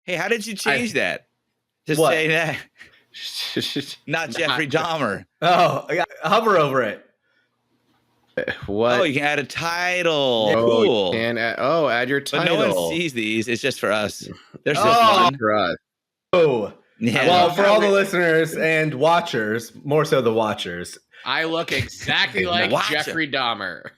Hey, how did you change that? Just What? say that. Not Jeffrey Dahmer. Oh, yeah, hover over it. What? Oh, you can add a title. Oh, Cool. you can add your But title. no one sees these. It's just for us. They're so Oh. fun. For us. Oh, Yeah. well, for all the listeners and watchers, more so the watchers. I look exactly like Watch Jeffrey Dahmer.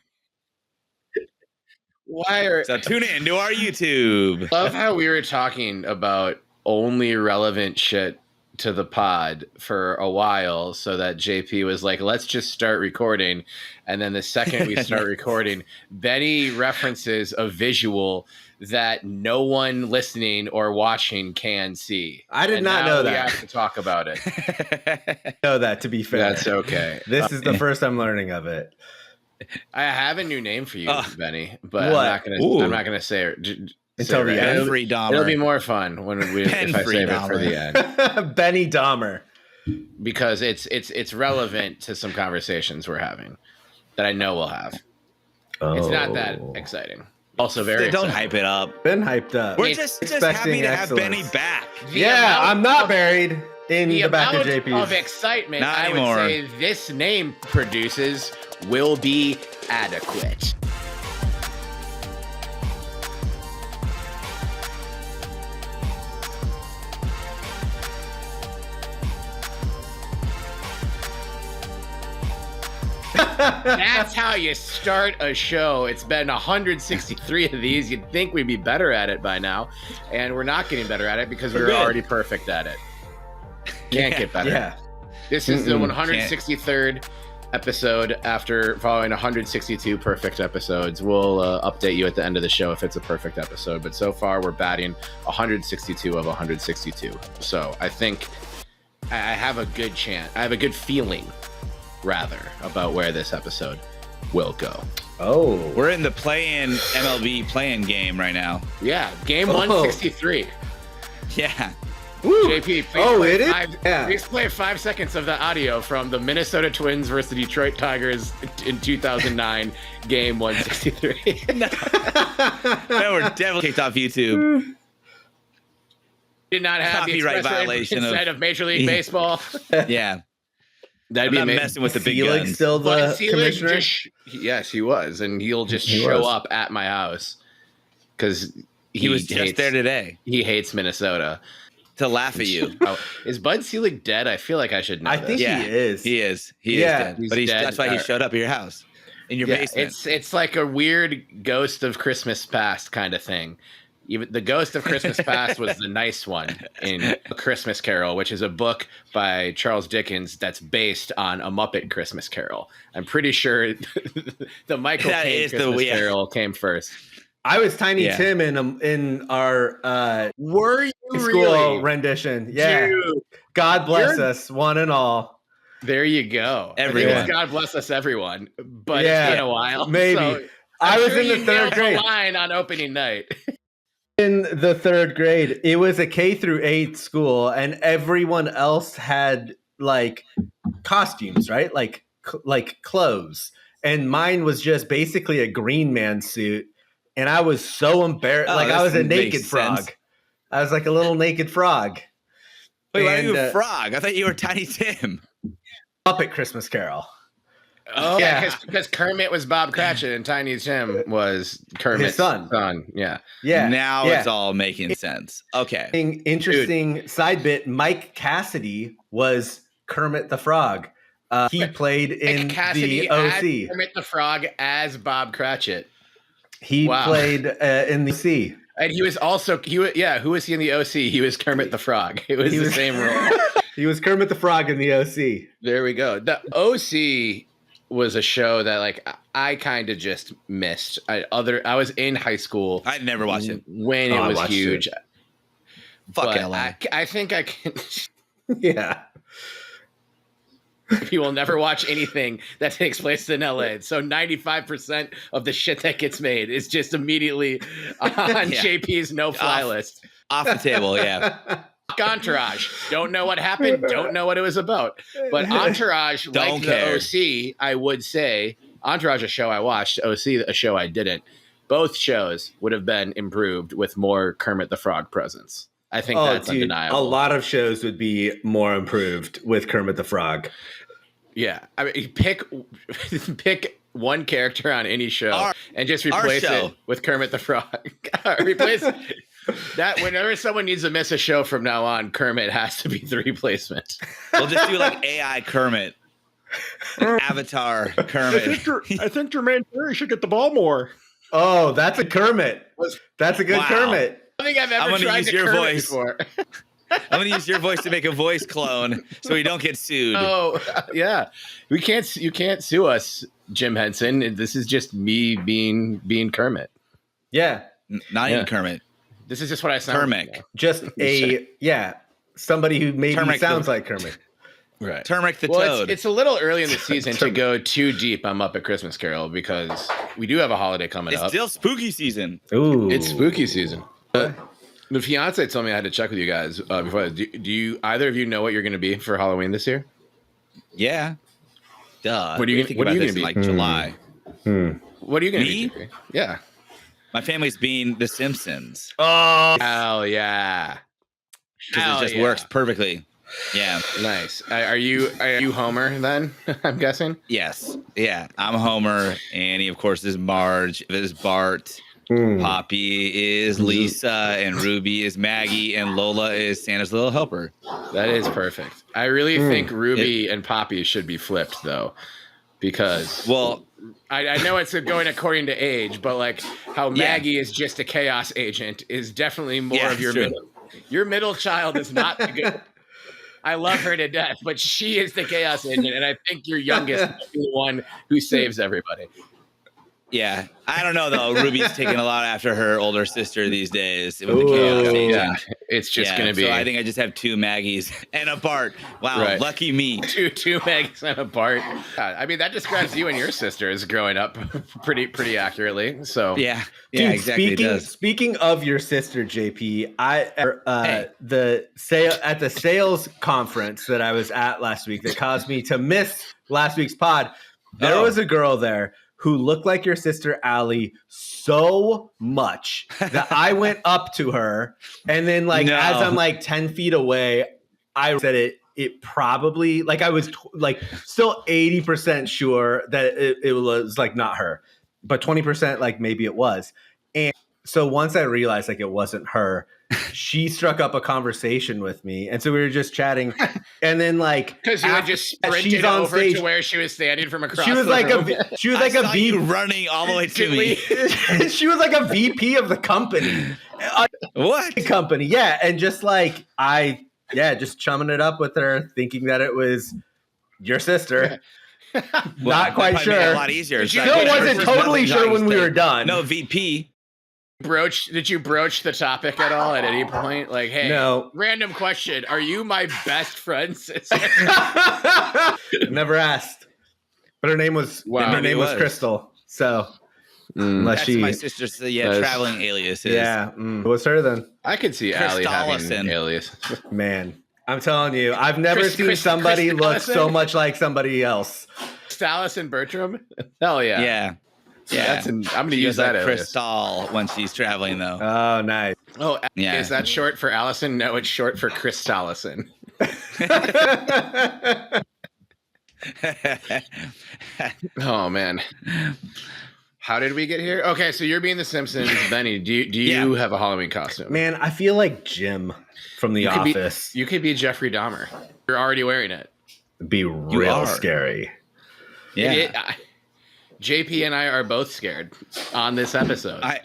Why are So tune in to our YouTube. love how we were talking about only relevant shit to the pod for a while, so that JP was like, let's just start recording. And then the second we start recording, Benny references a visual that no one listening or watching can see. I did And not now know we that. have to talk about it. Know that, to be fair. That's okay. This is the first I'm learning of it. I have a new name for you, Benny, but What? I'm not gonna say it Until the end. Jeffrey Dahmer. It'll be more fun when if I save it for the end, Benny Dahmer. because it's relevant to some conversations we're having that I know we'll have. It's not that exciting. Also very Don't exciting. hype it up. Been hyped up. We're just expecting happy to have excellence. Benny back. Yeah, I'm not buried in the back of amount of JP's. excitement Not I anymore. would say this name produces will be adequate. That's how you start a show. It's been 163 of these. You'd think we'd be better at it by now, and we're not getting better at it because we're good. already perfect at it. Can't get better. Yeah. This is the 163rd episode after following 162 perfect episodes. We'll update you at the end of the show if it's a perfect episode, but so far we're batting 162 of 162. So I think I have a good chance. I have a good feeling, rather, about where this episode will go. Oh. We're in the play-in MLB play-in game right now. Yeah, game Oh. 163. Yeah. Woo. JP, please, It is? Yeah. please play 5 seconds of the audio from the Minnesota Twins versus the Detroit Tigers in 2009, game 163. No, we're definitely kicked off YouTube. Did not have the Copyright express violation inside of Major League Baseball. Yeah. That'd I'm be not amazing. messing with the big Felix guns. still But the Selig commissioner? Yes, he was, and he'll just He show was. up at my house because He was just there today He hates Minnesota. to laugh at you. Oh, is Bud Selig dead? I feel like I should know. I think Yeah, he is. He is. He Yeah, is dead. he's But dead. that's why he showed up at your house. In your basement. It's like a weird Ghost of Christmas Past kind of thing. Even the Ghost of Christmas Past was the nice one in A Christmas Carol, which is a book by Charles Dickens that's based on A Muppet Christmas Carol. I'm pretty sure the Michael That Caine is the Christmas weird- Carol came first. I was Tiny Yeah. Tim in our Were you school really? rendition. Yeah. Dude, God bless You're- us, one and all. There you go. I think Everyone. it's God bless us, everyone. But Yeah, it's been a while. maybe. So I I'm was sure in the you third nailed grade. The line on opening night. In the third grade, it was a K through 8 school, and everyone else had like costumes, right? Like clothes, and mine was just basically a Green Man suit, and I was so embarrassed. Oh, Like I was a this makes naked frog. sense. I was like a little naked frog. Wait, why are you And, a frog? I thought you were Tiny Tim. Muppet Christmas Carol. Oh, Yeah. yeah, because Kermit was Bob Cratchit and Tiny Tim was Kermit's son. Yeah. Yeah. Now yeah. it's all making sense. Okay. Interesting side bit. Mike Cassidy was Kermit the Frog. He played in Cassidy the OC. as Kermit the Frog as Bob Cratchit. He Wow. played in the OC. And he was also who was he in the OC? He was Kermit the Frog. It was He the was- same role. He was Kermit the Frog in the OC. There we go. The OC was a show that like I kind of just missed. I was in high school I never watched it. when Oh, it I was watched huge. Fucking But LA. I think I can. Yeah. You will never watch anything that takes place in LA. So 95% of the shit that gets made is just immediately on Yeah. JP's no-fly Off. list. Off the table, yeah. Entourage. Don't know what happened. Don't know what it was about. But Entourage, Don't like care. the OC, I would say, Entourage, a show I watched, OC, a show I didn't. Both shows would have been improved with more Kermit the Frog presence. I think that's undeniable. A lot of shows would be more improved with Kermit the Frog. Yeah, I mean, pick one character on any show and just replace it with Kermit the Frog. Replace that whenever someone needs to miss a show from now on, Kermit has to be the replacement. We'll just do like AI Kermit, Avatar Kermit. I think Jermaine Perry should get the ball more. Oh, that's a Kermit. That's a good Kermit. I think I've ever tried to Kermit voice before. I'm going to use your voice to make a voice clone so we don't get sued. Oh, yeah. You can't sue us, Jim Henson. This is just me being Kermit. Yeah. Not even Kermit. This is just what I sound like. Just somebody who maybe sounds like Kermit. Right. Turmeric the Toad. It's a little early in the season to go too deep on Muppet Christmas Carol because we do have a holiday coming up. It's still spooky season. Ooh. It's spooky season. The fiance told me I had to check with you guys before. Do you either of you know what you're going to be for Halloween this year? Yeah. Duh. What are you going to be? Like July. What are you going to be? Yeah. My family's being The Simpsons. Oh, hell yeah! Because it just works perfectly. Yeah. Nice. Are you Homer then? I'm guessing. Yes. Yeah. I'm Homer. Annie, of course, is Marge. Is Bart. Poppy is Lisa, and Ruby is Maggie, and Lola is Santa's little helper. That is perfect. I really think Ruby and Poppy should be flipped, though, because I know it's going according to age, but like how Maggie is just a chaos agent is definitely more of your middle. Your middle child is not the good. I love her to death, but she is the chaos agent, and I think your youngest is the one who saves everybody. Yeah, I don't know though. Ruby's taking a lot after her older sister these days with the chaos agent. Yeah, it's just gonna be. So I think I just have two Maggies and a Bart. Wow, lucky me. Two Maggies and a Bart. I mean, that describes you and your sister as growing up pretty accurately. So yeah, dude, exactly. Speaking of your sister, JP, at the sales conference that I was at last week that caused me to miss last week's pod. There was a girl there who looked like your sister Allie so much that I went up to her, and then as I'm like 10 feet away, I said it probably, like I was still 80% sure that it was like not her, but 20% like maybe it was. And so once I realized like it wasn't her, she struck up a conversation with me, and so we were just chatting, and then because you had just sprinted over stage, to where she was standing from across. She was the room. She was like a VP running all the way to me. She was like a VP of the company. What company? Yeah, and just like just chumming it up with her, thinking that it was your sister. Not quite sure. A lot easier. Still wasn't totally sure when we were done. No VP. Did you broach the topic at all at any point? Like, hey, random question. Are you my best friend's sister? Never asked. But her name was Crystal. So that's my sister's traveling alias. Yeah. It was her then. I could see Allie having an alias. Man, I'm telling you, I've never seen somebody look so much like somebody else. Allison Bertram? Hell yeah. Yeah. Yeah, I'm going to use that. Crystal when she's traveling, though. Oh, nice. Oh, yeah. Is that short for Allison? No, it's short for Chris Allison. Oh man, how did we get here? Okay, so you're being the Simpsons, Benny. Do you have a Halloween costume? Man, I feel like Jim from The Office. You could be Jeffrey Dahmer. You're already wearing it. It'd be real scary. Yeah. JP and I are both scared on this episode. Are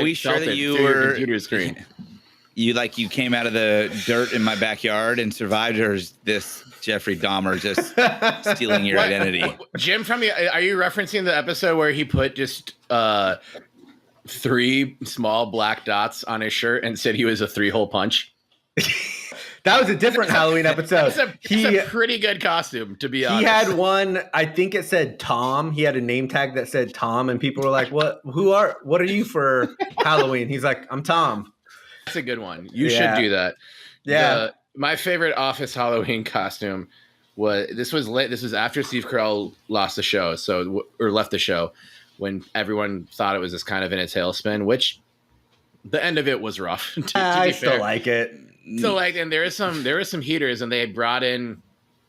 we sure that you were computer screen? You came out of the dirt in my backyard and survived, or is this Jeffrey Dahmer just stealing your identity? Jim, are you referencing the episode where he put just 3 small black dots on his shirt and said he was a 3-hole punch? That was a different Halloween episode. It's a pretty good costume, to be honest. He had one, I think it said Tom. He had a name tag that said Tom, and people were like, what are you for Halloween? He's like, I'm Tom. That's a good one. You should do that. Yeah. My favorite Office Halloween costume was after Steve Carell left the show when everyone thought it was just kind of in a tailspin, which The end of it was rough. to I be still fair. like it. So like, and there were some heaters, and they brought in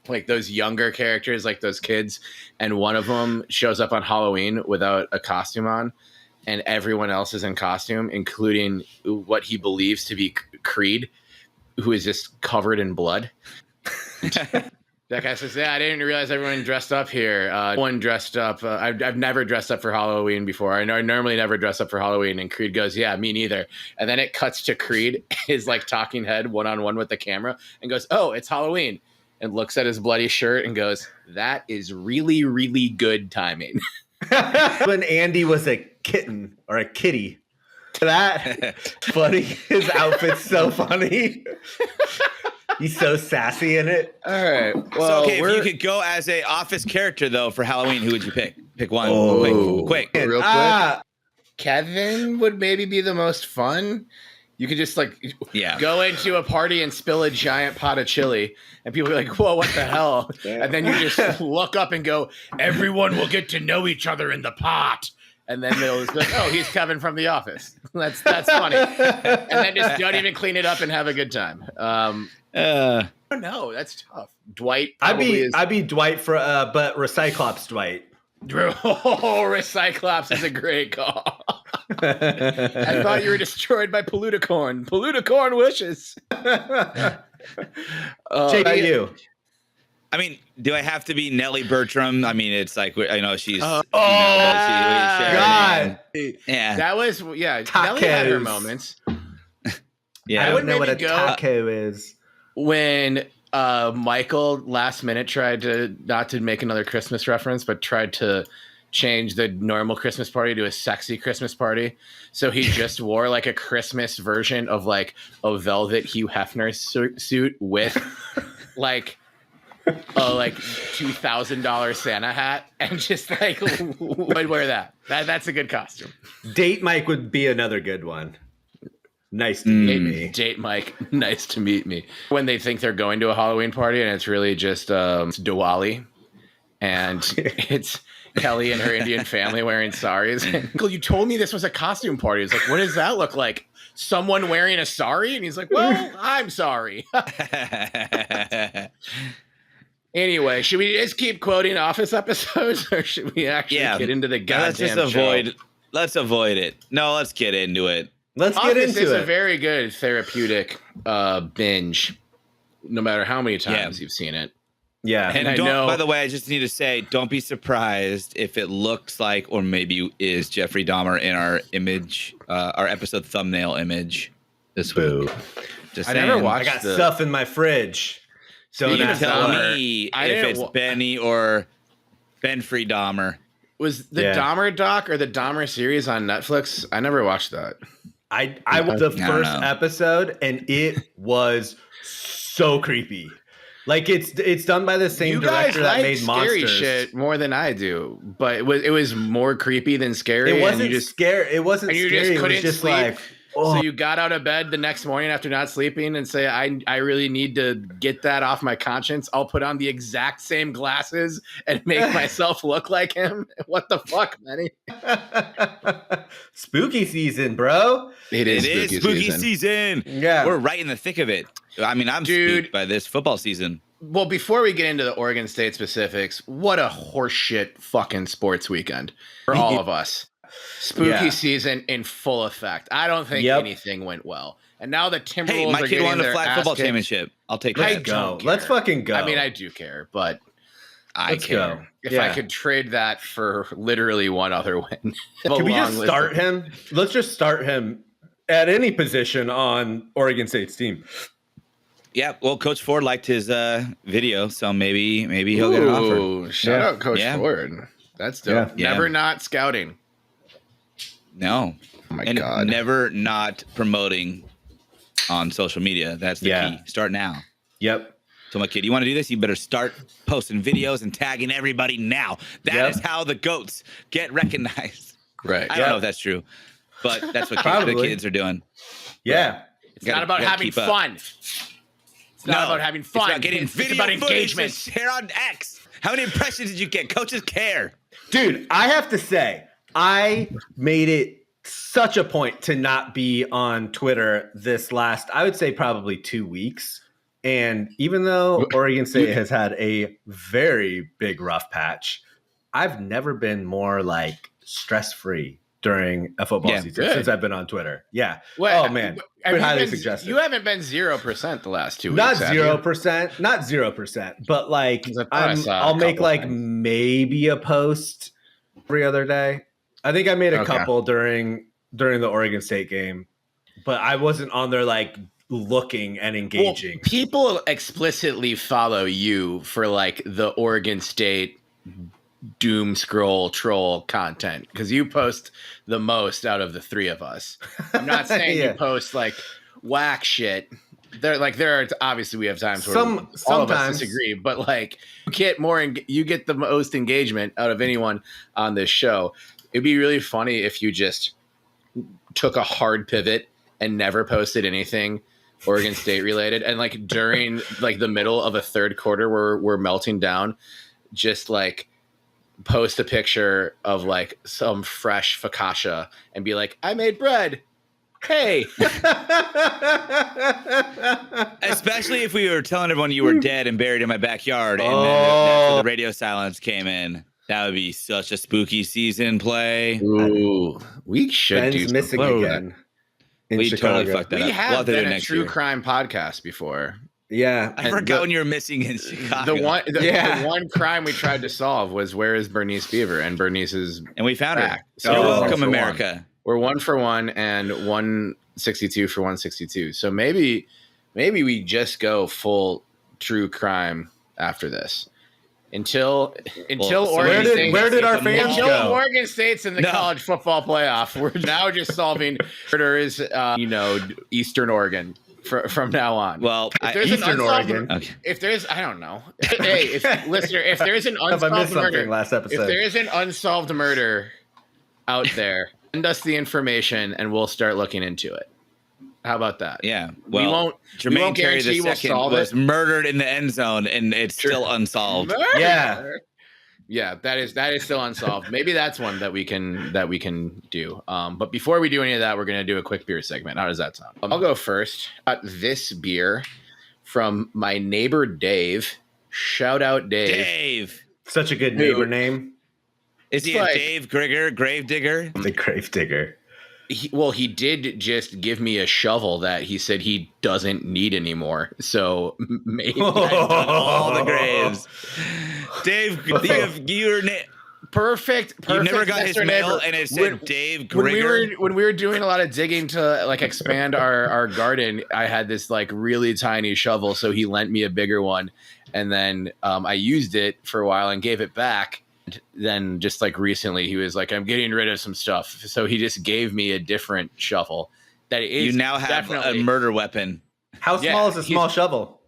like those younger characters, like those kids, and one of them shows up on Halloween without a costume on, and everyone else is in costume, including what he believes to be Creed, who is just covered in blood. That guy says, "Yeah, I didn't realize everyone dressed up here. One dressed up. I've never dressed up for Halloween before. I normally never dress up for Halloween." And Creed goes, "Yeah, me neither." And then it cuts to Creed, his like talking head, one-on-one with the camera, and goes, "Oh, it's Halloween," and looks at his bloody shirt and goes, "That is really, really good timing." When Andy was a kitten or a kitty, that funny. His outfit's so funny. He's so sassy in it. All right. So, Well, okay, if you could go as a office character though for Halloween, who would you pick? Pick one. Quick. real quick. Kevin would maybe be the most fun. You could just like go into a party and spill a giant pot of chili, and people are like, "Whoa, what the hell?" And then you just look up and go, "Everyone will get to know each other in the pot." And then they'll just go, "Oh, he's Kevin from The Office." That's funny. And then just don't even clean it up and have a good time. I don't know. That's tough. Dwight. I'd be Dwight for but Recyclops Dwight. Oh, Recyclops is a great call. I thought you were destroyed by Poluticorn. Poluticorn wishes. JP, you. I mean, do I have to be Nellie Bertram? I mean, it's like I know she's. God. Yeah, that was Nellie had her moments. Yeah, I don't know what a taco is. When Michael last minute tried to not to make another Christmas reference, but tried to change the normal Christmas party to a sexy Christmas party. So he just wore like a Christmas version of like a velvet Hugh Hefner suit with like a like $2,000 Santa hat, and just like would wear that. That's a good costume. Date Mike would be another good one. Nice to meet me. Date Mike, nice to meet me. When they think they're going to a Halloween party and it's really just Diwali, and it's Kelly and her Indian family wearing saris. Uncle, you told me this was a costume party. It's like, what does that look like? Someone wearing a sari? And he's like, well, I'm sorry. Anyway, should we just keep quoting Office episodes, or should we actually get into the goddamn show? Let's avoid it. No, let's get into it. Let's Office get into is it. a very good therapeutic binge, no matter how many times you've seen it. Yeah. And by the way, I just need to say, don't be surprised if it looks like, or maybe is Jeffrey Dahmer in our image, our episode thumbnail image this week. Just saying. Never watched. I got stuff in my fridge. Don't tell me if it's Benny or Benfrey Dahmer. Was the Dahmer doc or the Dahmer series on Netflix? I never watched that. I watched the first episode, and it was so creepy. Like it's done by the same director that made scary Monsters. Shit more than I do, but it was more creepy than scary. It wasn't scary. It wasn't scary. Just couldn't it was just sleep. like. Oh. So you got out of bed the next morning after not sleeping and say, I really need to get that off my conscience. I'll put on the exact same glasses and make myself look like him. What the fuck, Manny? Spooky season, bro. It is spooky season. Yeah. We're right in the thick of it. I mean, I'm spooked by this football season. Well, before we get into the Oregon State specifics, what a horseshit fucking sports weekend for all of us. Spooky season in full effect. I don't think anything went well. And now the Timberwolves Hey, my kid won the flag football kicked. Championship. I'll take that. Let's fucking go. I mean, I do care, but I care. Go. If I could trade that for literally one other win. Can we just start him? Let's just start him at any position on Oregon State's team. Yeah, well, Coach Ford liked his video, so maybe he'll get an offer. Shout out Coach Ford. That's dope. Yeah. Never not scouting. No. Oh my and God. Never not promoting on social media. That's the key. Start now. Yep. So my kid, you want to do this? You better start posting videos and tagging everybody now. That is how the GOATs get recognized. Right. I don't know if that's true, but that's what the kids are doing. Yeah. It's not about having fun. It's not about having fun. It's about getting video about engagement. Share on X. How many impressions did you get? Coaches care. Dude, I have to say, I made it such a point to not be on Twitter this last, I would say probably 2 weeks. And even though Oregon State has had a very big rough patch, I've never been more like stress-free during a football season since I've been on Twitter. Yeah. Well, oh man. Highly suggested. You haven't been 0% the last 2 weeks. Not 0%, not 0%, but like I'll make like times. Maybe a post every other day. I think I made a couple during the Oregon State game, but I wasn't on there like looking and engaging. Well, people explicitly follow you for like the Oregon State doom scroll troll content because you post the most out of the three of us. I'm not saying you post like whack shit. There are obviously we have times where all of us disagree, but like you get the most engagement out of anyone on this show. It'd be really funny if you just took a hard pivot and never posted anything Oregon State related, and like during like the middle of a third quarter where we're melting down, just like post a picture of like some fresh focaccia and be like, I made bread. Hey. Especially if we were telling everyone you were dead and buried in my backyard and then after the radio silence came in. That would be such a spooky season play. Ooh, we should Ben's missing again. We totally fucked that up. We have been a true crime podcast before. Yeah, I forgot when you were missing in Chicago. The one crime we tried to solve was where is Bernice Beaver, and Bernice is we found back. her. So you're welcome, America. We're 1 for 1 and 162 for 162. So maybe we just go full true crime after this. Until Oregon where did our fans go? Oregon State's in the college football playoff. We're now just solving murders, Eastern Oregon. From now on. Well, if there's Eastern Oregon. Okay. If there's, I don't know. Hey, if there's an unsolved murder, last episode. If there is an unsolved murder out there, send us the information and we'll start looking into it. How about that? Yeah. Well, Jermaine Terry II was murdered in the end zone, and it's still unsolved. Murder. Yeah, that is still unsolved. Maybe that's one that we can do. But before we do any of that, we're gonna do a quick beer segment. How does that sound? I'll go first. This beer from my neighbor Dave. Shout out Dave. Dave, such a good neighbor name. Is he like, a Dave Grigger, Gravedigger? The Gravedigger. He did just give me a shovel that he said he doesn't need anymore. So maybe all the graves. Dave, your name. Perfect. You never got his mail, and it said Dave Grigger. When we were doing a lot of digging to like expand our garden, I had this like really tiny shovel, so he lent me a bigger one, and then I used it for a while and gave it back. Then just like recently he was like, I'm getting rid of some stuff, so he just gave me a different shovel that is you now have a murder weapon. How small is a small shovel?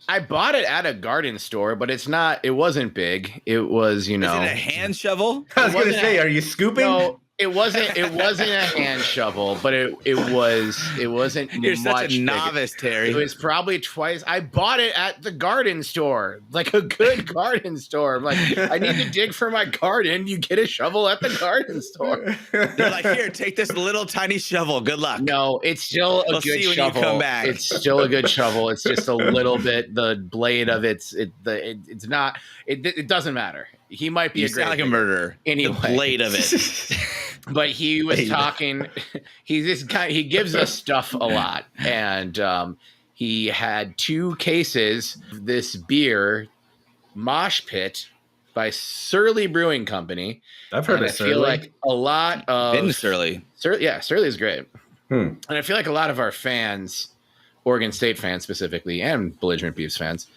I bought it at a garden store, but it wasn't big. It was, Is it a hand shovel? I was gonna say, are you scooping? No, it wasn't a hand shovel, but it wasn't You're much such a novice, Terry. It was probably twice. I bought it at the garden store, like a good garden store. I'm like, I need to dig for my garden. You get a shovel at the garden store. They're like, here, take this little tiny shovel. Good luck. No, it's still a good shovel. When you come back. It's still a good shovel. It's just a little bit. The blade of it's not. It doesn't matter. He might be like a murderer. Anyway, the blade of it. But he was talking. He gives us stuff a lot, and he had 2 cases of this beer, Mosh Pit, by Surly Brewing Company. I've heard of Surly. I feel like a lot of been Surly. Surly is great, and I feel like a lot of our fans, Oregon State fans specifically, and Belligerent Beavs fans,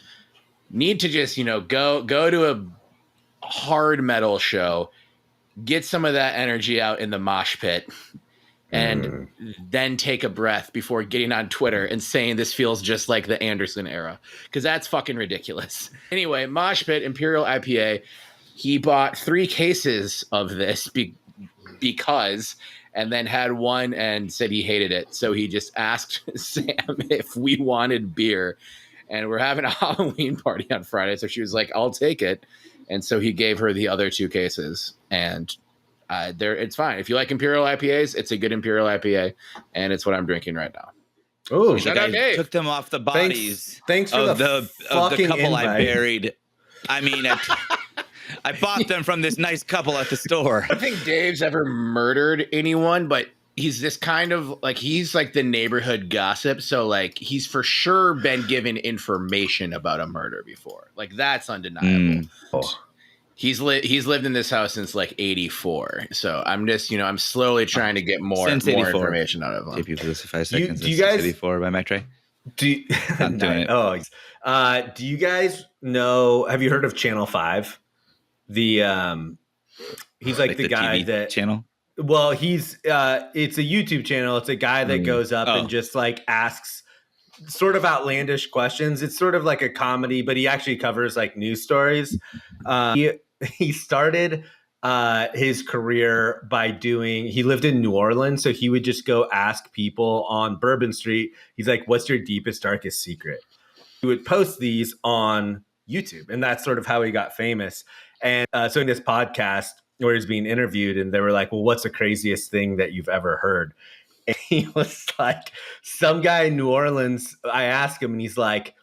need to just go to a hard metal show. Get some of that energy out in the mosh pit and then take a breath before getting on Twitter and saying this feels just like the Anderson era, because that's fucking ridiculous. Anyway, mosh pit, Imperial IPA. He bought 3 cases of this because, and then had one and said he hated it. So he just asked Sam if we wanted beer, and we're having a Halloween party on Friday. So she was like, I'll take it. And so he gave her the other 2 cases, and It's fine. If you like Imperial IPAs, it's a good Imperial IPA, and it's what I'm drinking right now. Oh, Shout out Dave. Took them off the bodies. Thanks for of the couple invite. I buried. I mean, I bought them from this nice couple at the store. I don't think Dave's ever murdered anyone, but he's this kind of like, he's like the neighborhood gossip. So like, he's for sure been given information about a murder before. Like, that's undeniable. He's lived in this house since like 84. So I'm just, I'm slowly trying to get more information out of him. If you lose 5 seconds, do you guys 84 by Mac Trey? Not doing it. Oh, do you guys know? Have you heard of Channel 5? He's like the guy TV that channel. Well, it's a YouTube channel. It's a guy that goes up and just like asks sort of outlandish questions. It's sort of like a comedy, but he actually covers like news stories. He started his career by he lived in New Orleans. So he would just go ask people on Bourbon Street. He's like, what's your deepest, darkest secret? He would post these on YouTube. And that's sort of how he got famous. And so in this podcast where he's being interviewed and they were like, well, what's the craziest thing that you've ever heard? And he was like, some guy in New Orleans, I asked him and he's like,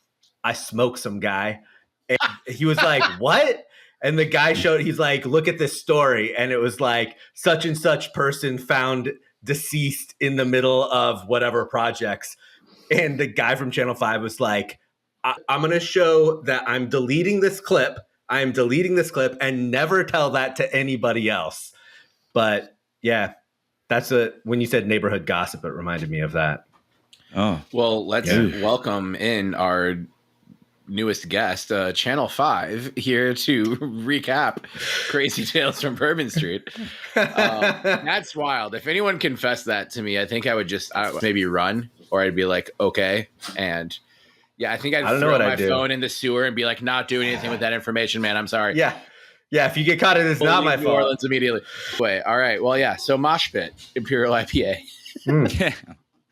I smoked some guy. And he was like, what? And the guy he's like, look at this story. And it was like, such and such person found deceased in the middle of whatever projects. And the guy from Channel 5 was like, I'm going to show that I'm deleting this clip. I'm deleting this clip and never tell that to anybody else. But yeah, when you said neighborhood gossip, it reminded me of that. Oh, well, let's welcome in our newest guest, Channel 5, here to recap Crazy Tales from Bourbon Street. That's wild. If anyone confessed that to me, I think I would maybe run, or I'd be like, okay. And yeah, I think I'd throw my phone in the sewer and be like, not doing anything with that information, man. I'm sorry. Yeah. Yeah, if you get caught, it's not my fault. Orleans immediately. Wait, all right. Well, yeah. So Mosh Pit, Imperial IPA.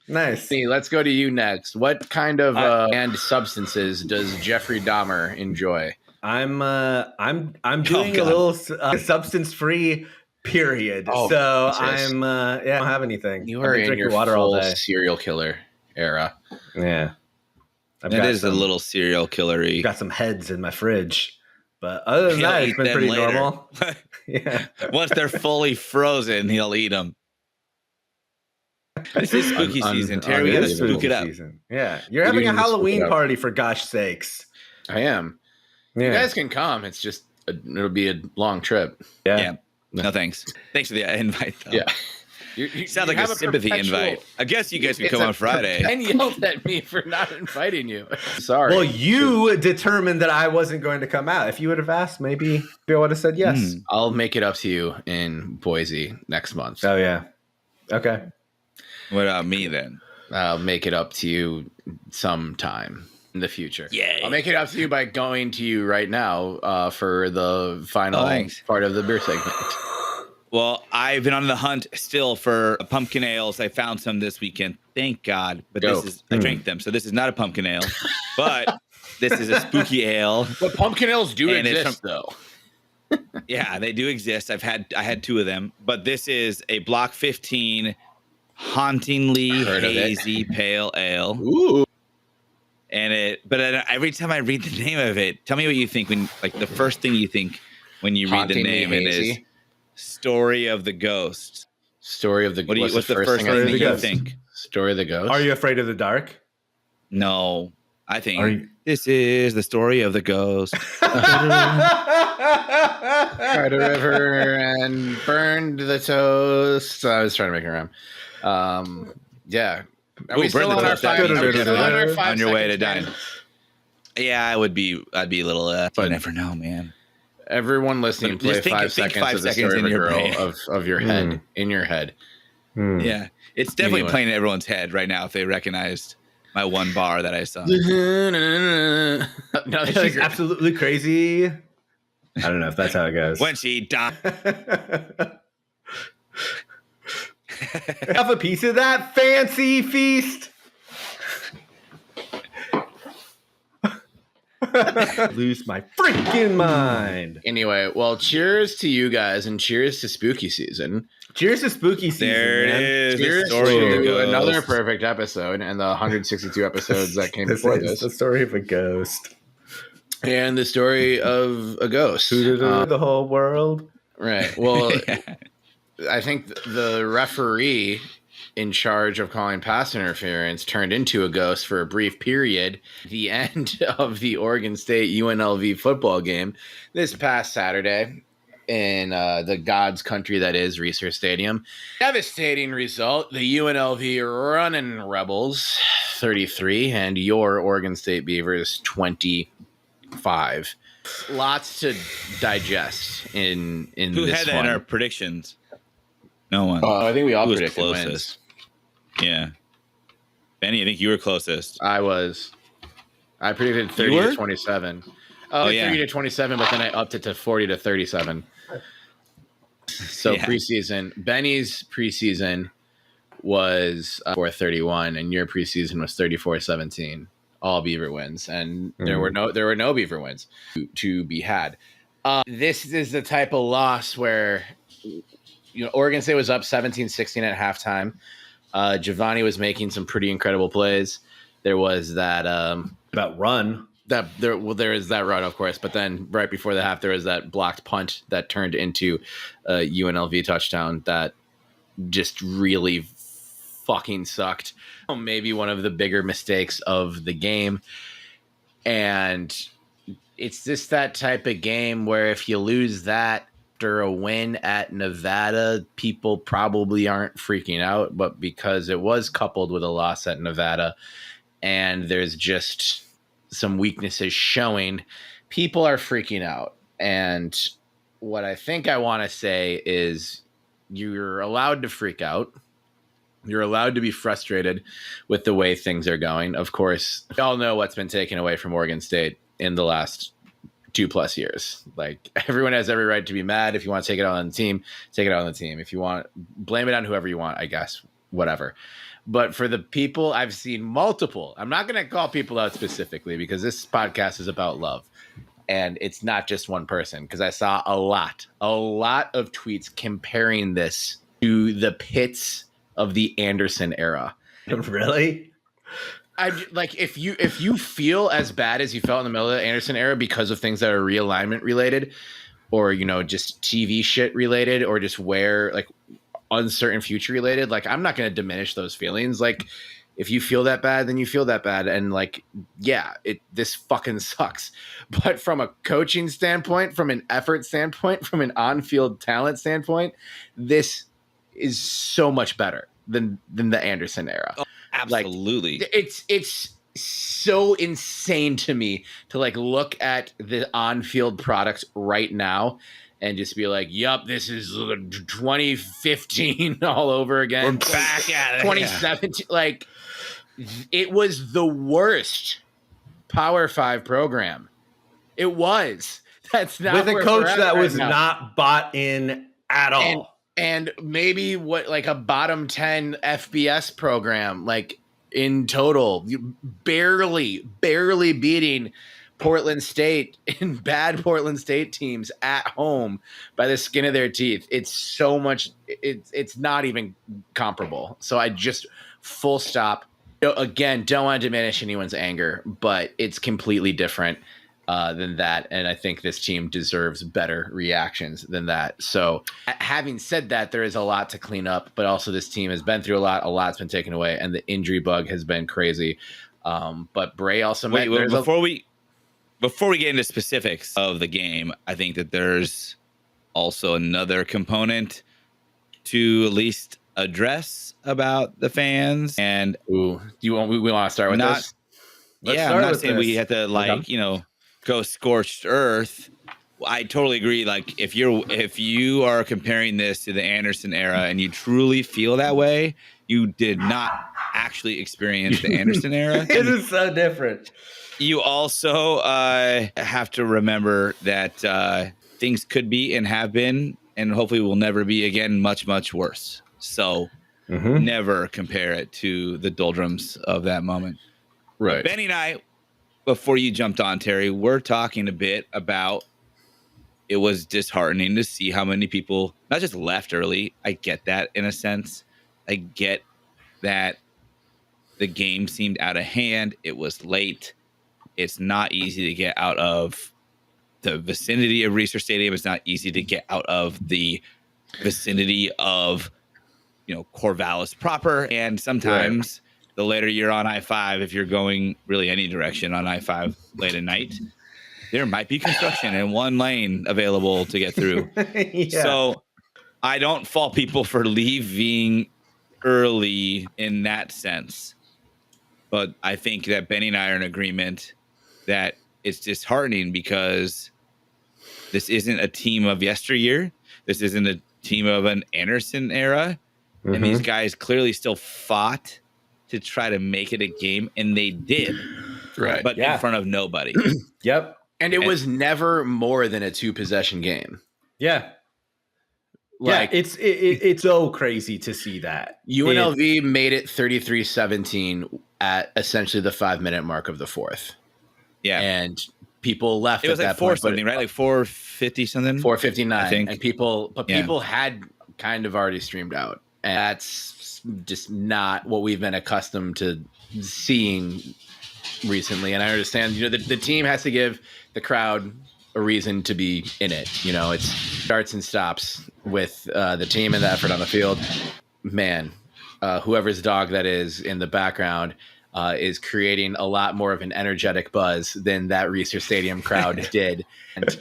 Nice. Let's go to you next. What kind of and substances does Jeffrey Dahmer enjoy? I'm doing a little substance-free period. Oh, so Jesus. I don't have anything. You are in your water all day. Serial killer era. Yeah. It is a little serial killery. Got some heads in my fridge. But other than that, it's been pretty normal. Yeah. Once they're fully frozen, he'll eat them. This is spooky season, Terry. We gotta spook it up. Season. Yeah. You're having a Halloween party, for gosh sakes. I am. Yeah. You guys can come. It's just, it'll be a long trip. Yeah. No, thanks. Thanks for the invite, though. Yeah. You sound like a sympathy invite. I guess you guys can come on Friday. And yelled at me for not inviting you. Sorry. Well, you determined that I wasn't going to come out. If you would have asked, maybe I would have said yes. I'll make it up to you in Boise next month. Oh, yeah. Okay. What about me then? I'll make it up to you sometime in the future. Yeah. I'll make it up to you by going to you right now for the final part of the beer segment. Well, I've been on the hunt still for pumpkin ales. I found some this weekend. Thank God. But I drank them. So this is not a pumpkin ale. But this is a spooky ale. But pumpkin ales do exist, though. Yeah, they do exist. I had two of them. But this is a Block 15 hauntingly hazy pale ale. Ooh. But every time I read the name of it, tell me what you think when, like, the first thing you think when you read the name. It is Story of the Ghost. Story of the Ghost. What's the first thing you think? Story of the Ghost. Are you afraid of the dark? No, I think this is the story of the ghost. Cried a river and burned the toast. I was trying to make it rhyme. Yeah. Are we still on our 5 on your way to dine? Yeah, I'd be a little. You never know, man. Everyone listening, play 5 seconds of the story of a girl of your head, in your head. Yeah, it's definitely playing in everyone's head right now if they recognized my one bar that I saw. No, she's absolutely crazy. I don't know if that's how it goes. When she died. Have a piece of that fancy feast. Lose my freaking mind. Anyway, well, cheers to you guys and cheers to spooky season. Cheers to spooky season. There it man. is. Cheers The story of the to ghost. another perfect episode and the 162 episodes that came This before is this. the story of a ghost. And the story of a ghost. The whole world. Right. Well, I think the referee in charge of calling pass interference turned into a ghost for a brief period. The end of the Oregon State UNLV football game this past Saturday in the God's country that is Reser Stadium. Devastating result. The UNLV running Rebels 33 and your Oregon State Beavers 25. Lots to digest in Who this had that one. in our predictions? No one. I think we all Who was predicted closest? wins. Yeah. Benny, I think you were closest. I predicted 30 You were? to 27. Oh, yeah. 30 to 27, but then I upped it to 40 to 37. So Yeah. preseason, Benny's preseason was 431, and your preseason was 34-17. All Beaver wins, and there were no Beaver wins to be had. This is the type of loss where Oregon State was up 17-16 at halftime. Gevani was making some pretty incredible plays. There was that run. There is that run, of course, but then right before the half, there was that blocked punt that turned into a UNLV touchdown that just really fucking sucked. Maybe one of the bigger mistakes of the game. And it's just that type of game where if you lose that after a win at Nevada, people probably aren't freaking out, but because it was coupled with a loss at Nevada and there's just some weaknesses showing, people are freaking out. And what I think I want to say is you're allowed to freak out. You're allowed to be frustrated with the way things are going. Of course, we all know what's been taken away from Oregon State in the last 2+ years. Like, everyone has every right to be mad. If you want to take it out on the team, take it out on the team. If you want, blame it on whoever you want, I guess, whatever. But for the people, I've seen multiple. I'm not going to call people out specifically because this podcast is about love. And it's not just one person, because I saw a lot of tweets comparing this to the pits of the Anderson era. Really? I like if you feel as bad as you felt in the middle of the Anderson era because of things that are realignment related, or just TV shit related, or just where like uncertain future related, like I'm not going to diminish those feelings. Like if you feel that bad, then you feel that bad, and like this fucking sucks. But from a coaching standpoint, from an effort standpoint, from an on-field talent standpoint, this is so much better than the Anderson era. Oh, absolutely. Like, it's so insane to me to like look at the on-field product right now and just be like, yup, this is 2015 all over again. We're back at it. 2017. Like, it was the worst Power 5 program. It was. That's not with a where coach we're at that right was now. not bought in at all. And maybe like a bottom 10 FBS program, like in total, barely beating Portland State and bad Portland State teams at home by the skin of their teeth. It's so much. It's not even comparable. So I just full stop. Again, don't want to diminish anyone's anger, but it's completely different than that. And I think this team deserves better reactions than that. So having said that, there is a lot to clean up, but also this team has been through a lot's been taken away, and the injury bug has been crazy. But Bray also before we get into specifics of the game, I think that there's also another component to at least address about the fans. And we want to start with this? I'm not saying we have to go scorched earth. I totally agree. Like if you are comparing this to the Anderson era and you truly feel that way, you did not actually experience the Anderson era. It is so different. You also have to remember that things could be and have been, and hopefully will never be again, much, much worse. So never compare it to the doldrums of that moment. Right. Benny and I, before you jumped on, Terry, we're talking a bit about it was disheartening to see how many people not just left early. I get that in a sense. I get that the game seemed out of hand. It was late. It's not easy to get out of the vicinity of Research Stadium. It's not easy to get out of the vicinity of, Corvallis proper. And sometimes the later you're on I-5, if you're going really any direction on I-5 late at night, there might be construction and one lane available to get through. So I don't fault people for leaving early in that sense. But I think that Benny and I are in agreement that it's disheartening because this isn't a team of yesteryear. This isn't a team of an Anderson era. Mm-hmm. And these guys clearly still fought to try to make it a game, and they did. Right. But in front of nobody. Yep. And it was never more than a 2-possession game. Yeah. It's so crazy to see that. UNLV made it 33-17 at essentially the 5-minute mark of the fourth. Yeah. And people left it was at like that point. Something, right? Like 450 something? 459. I think. And people had kind of already streamed out. And that's just not what we've been accustomed to seeing recently. And I understand, the team has to give the crowd a reason to be in it. It starts and stops with the team and the effort on the field. Man, whoever's dog that is in the background is creating a lot more of an energetic buzz than that Research Stadium crowd did. And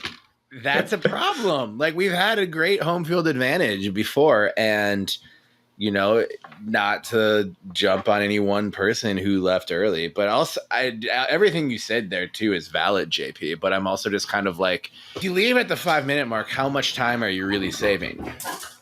that's a problem. Like, we've had a great home field advantage before, and not to jump on any one person who left early, but also everything you said there too is valid, JP. But I'm also just kind of like, if you leave at the 5-minute mark, how much time are you really saving?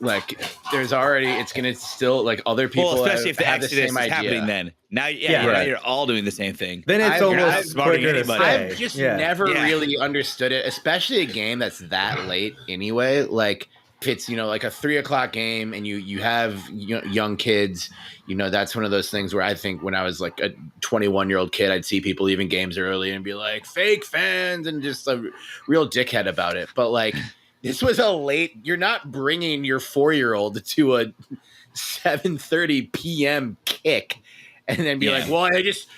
Like, it's going to still, like, other people especially if the have the exodus same is idea. happening then. Now, now you're all doing the same thing. Then it's almost quicker to say. I've just never really understood it, especially a game that's that late anyway. Like, if it's, like a 3:00 game and you have young kids, that's one of those things where I think when I was like a 21-year-old kid, I'd see people leaving games early and be like, fake fans, and just a real dickhead about it. But like, this was a late, you're not bringing your 4-year-old to a 7:30 p.m. kick and then be like, well,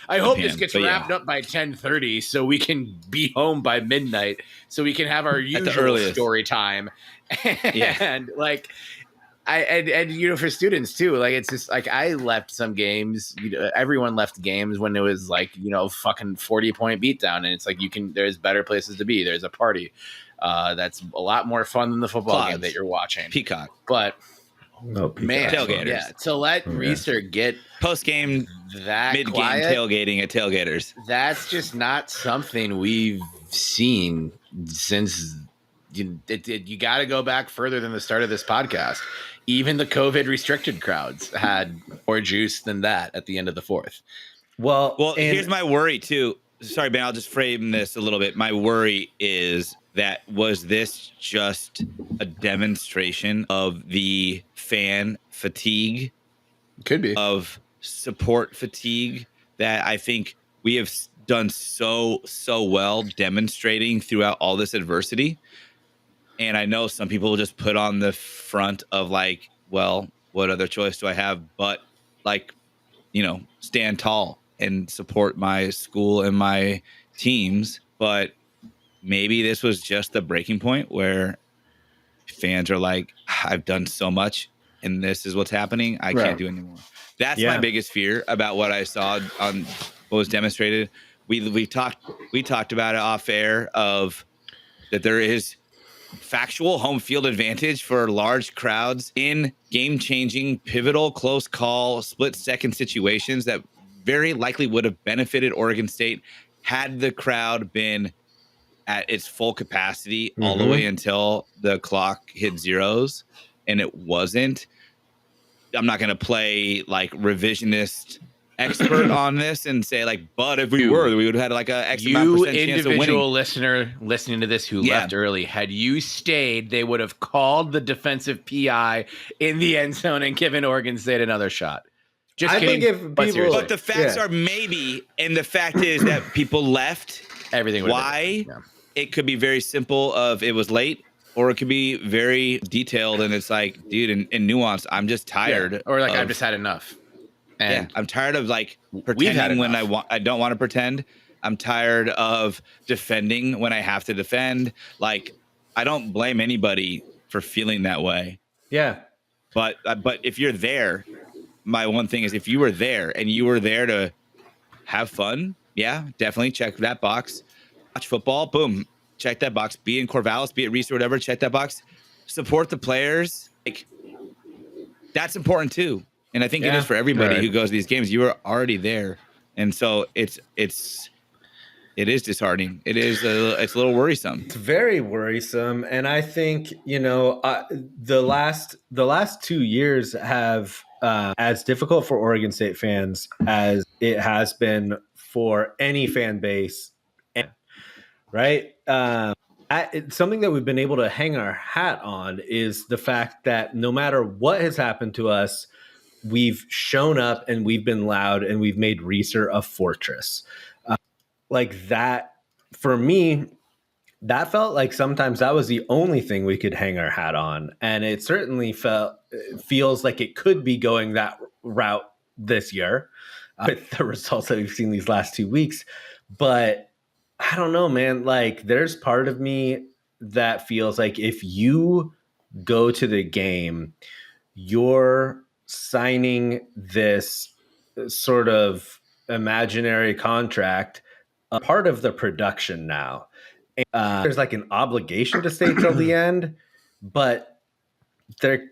I hope this gets wrapped up by 10:30 so we can be home by midnight so we can have our usual story time. And like, and for students too, like, it's just like, I left some games, everyone left games when it was like, fucking 40-point beatdown, and it's like, there's better places to be. There's a party that's a lot more fun than the football game that you're watching. Peacock. But man, tailgaters. To let Reeser get post-game, that mid-game quiet, tailgating at tailgaters. That's just not something we've seen since. You got to go back further than the start of this podcast. Even the COVID restricted crowds had more juice than that at the end of the fourth. Well, here's my worry too. Sorry, Ben, I'll just frame this a little bit. My worry is was this just a demonstration of the fan fatigue? Could be. Of support fatigue that I think we have done so well demonstrating throughout all this adversity. And I know some people just put on the front of like, well, what other choice do I have but like, stand tall and support my school and my teams. But maybe this was just the breaking point where fans are like, I've done so much and this is what's happening. I can't do anymore. That's my biggest fear about what I saw on what was demonstrated. We talked about it off air of that there is factual home field advantage for large crowds in game-changing, pivotal, close call, split-second situations that very likely would have benefited Oregon State had the crowd been at its full capacity all the way until the clock hit zeros, and it wasn't. I'm not going to play like revisionist expert on this and say like, but if we would have had like a X amount percent chance of winning. Individual listener listening to this who left early, had you stayed, they would have called the defensive PI in the end zone and given Oregon State another shot. Just I kidding. think if people, But the facts are maybe, and the fact is that people left. Everything. Why? Yeah. It could be very simple of it was late, or it could be very detailed, and it's like, dude, in nuanced, I'm just tired. Yeah. Or like, I've just had enough. And I'm tired of like pretending when I don't want to pretend. I'm tired of defending when I have to defend. Like, I don't blame anybody for feeling that way. Yeah. But if you're there, my one thing is if you were there and you were there to have fun, yeah, definitely check that box. Watch football, boom, check that box. Be in Corvallis, be at Reese or whatever, check that box. Support the players. Like, that's important too. And I think it is for everybody who goes to these games. You are already there. And so it is disheartening. It's a little worrisome. It's very worrisome. And I think, the last 2 years have as difficult for Oregon State fans as it has been for any fan base. Right. Something that we've been able to hang our hat on is the fact that no matter what has happened to us, we've shown up and we've been loud and we've made Reeser a fortress. Like that, for me, that felt like sometimes that was the only thing we could hang our hat on. And it certainly feels like it could be going that route this year with the results that we've seen these last 2 weeks. But I don't know, man. Like, there's part of me that feels like if you go to the game, you're signing this sort of imaginary contract, a part of the production now. There's like an obligation to stay till the end, but there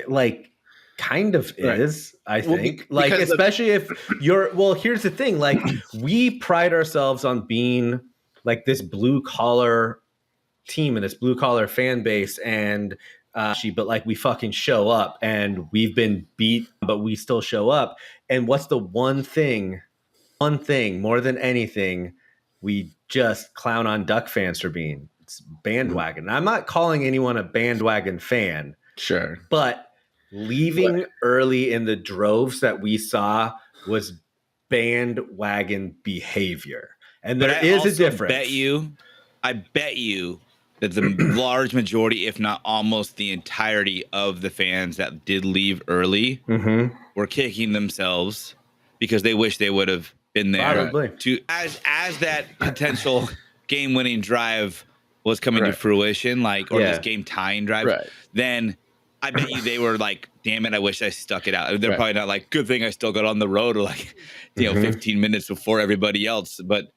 like kind of is, I think. Like, especially if you're, well, here's the thing. Like, we pride ourselves on being like this blue collar team and this blue collar fan base. And but like we fucking show up and we've been beat, but we still show up. And what's the one thing more than anything we just clown on Duck fans for being? It's bandwagon. I'm not calling anyone a bandwagon fan. Sure. But leaving early in the droves that we saw was bandwagon behavior. And there is a difference. I bet you that the large majority, if not almost the entirety of the fans that did leave early were kicking themselves because they wish they would have been there. Probably. As that potential game-winning drive was coming to fruition, like, or this game-tying drive, then I bet you they were like, damn it, I wish I stuck it out. They're probably not like, good thing I still got on the road, or like, 15 minutes before everybody else. But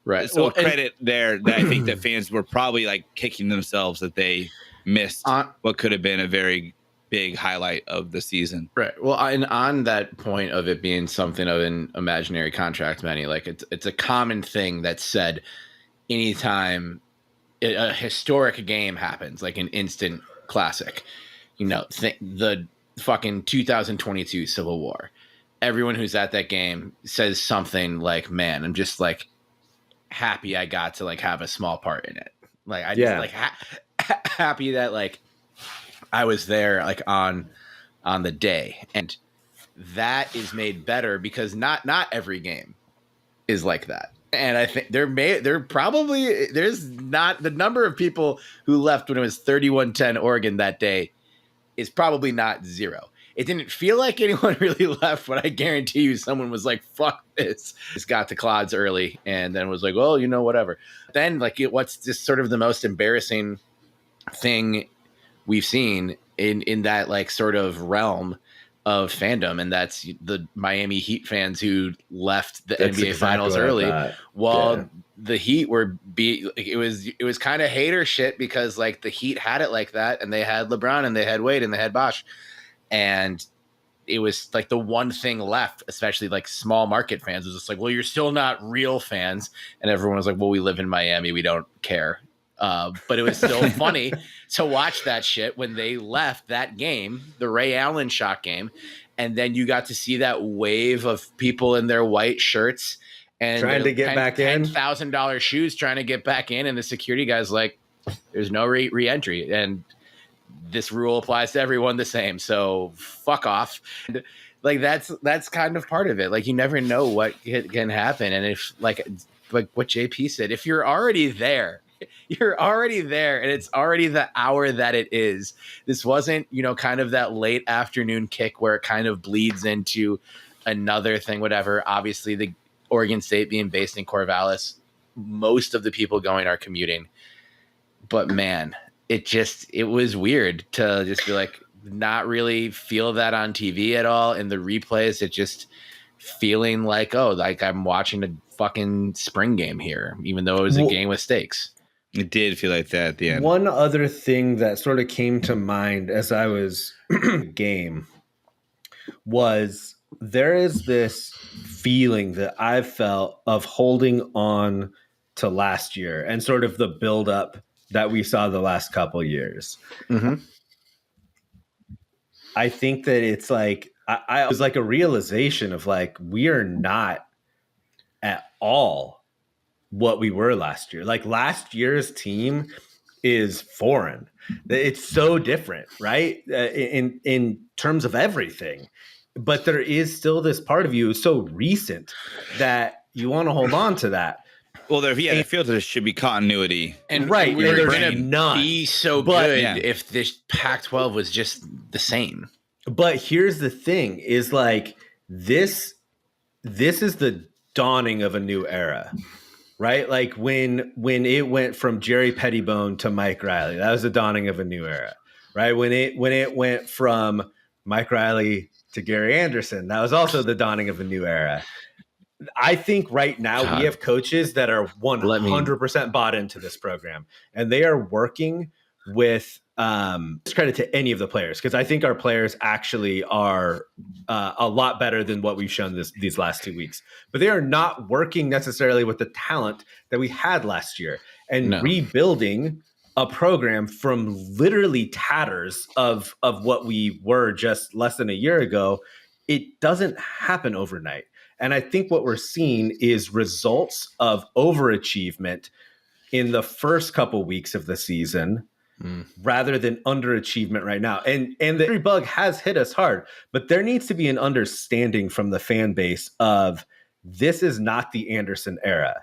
right. So credit there that I think that fans were probably like kicking themselves that they missed what could have been a very big highlight of the season. Right. Well, and on that point of it being something of an imaginary contract, Manny, like it's a common thing that's said anytime a historic game happens, like an instant classic, the fucking 2022 Civil War. Everyone who's at that game says something like, man, I'm just like happy I got to like have a small part in it. Like, I just like happy that like I was there like on the day. And that is made better because not every game is like that. And I think there's not the number of people who left when it was 31-10 Oregon that day is probably not zero. It didn't feel like anyone really left, but I guarantee you someone was like, fuck this. Just got to Clods early and then was like, well, whatever. Then like what's just sort of the most embarrassing thing we've seen in that like sort of realm of fandom, and that's the Miami Heat fans who left the NBA Finals early. While the Heat were it was kind of hater shit because like the Heat had it like that, and they had LeBron and they had Wade and they had Bosh, and it was like the one thing left, especially like small market fans, was just like, well, you're still not real fans, and everyone was like, well, we live in Miami, we don't care. But it was still funny to watch that shit when they left that game, the Ray Allen shot game. And then you got to see that wave of people in their white shirts and trying to get back in, $10,000 shoes trying to get back in. And the security guy's like, there's no re-entry. And this rule applies to everyone the same. So fuck off. And Like that's kind of part of it. Like you never know what can happen, and if like what JP said, if you're already there, you're already there, and it's already the hour that it is. This wasn't, kind of that late afternoon kick where it kind of bleeds into another thing, whatever. Obviously, the Oregon State being based in Corvallis, most of the people going are commuting. But man, it was weird to just be like, not really feel that on TV at all. In the replays, it just feeling like, like I'm watching a fucking spring game here, even though it was a game with stakes. It did feel like that at the end. One other thing that sort of came to mind as I was game was there is this feeling that I've felt of holding on to last year and sort of the buildup that we saw the last couple years. Mm-hmm. I think that it's like, I was like a realization of like, we are not at all what we were last year. Like last year's team is foreign. It's so different, right? In terms of everything. But there is still this part of you so recent that you want to hold on to that. Well, I feel there should be continuity. And right, we were there's going to none. be so good if this Pac-12 was just the same. But here's the thing: is like this is the dawning of a new era, right? Like when it went from Jerry Pettibone to Mike Riley, that was the dawning of a new era, right? When it went from Mike Riley to Gary Anderson, that was also the dawning of a new era. I think right now we have coaches that are 100% bought into this program, and they are working with credit to any of the players, because I think our players actually are a lot better than what we've shown these last 2 weeks. But they are not working necessarily with the talent that we had last year and rebuilding a program from literally tatters of what we were just less than a year ago. It doesn't happen overnight. And I think what we're seeing is results of overachievement in the first couple weeks of the season rather than underachievement right now. And the injury bug has hit us hard, but there needs to be an understanding from the fan base of this is not the Anderson era.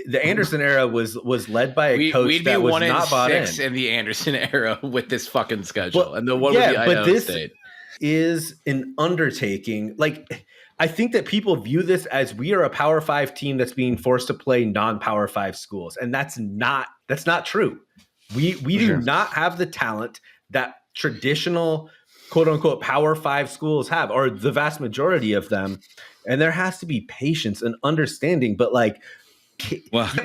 The Anderson era was led by a coach that was not bought in. In the Anderson era with this fucking schedule, and the one with the Idaho Idaho State is an undertaking. Like, I think that people view this as we are a Power 5 team that's being forced to play non-Power 5 schools, and that's not true. We do not have the talent that traditional quote unquote Power 5 schools have, or the vast majority of them. And there has to be patience and understanding. But like,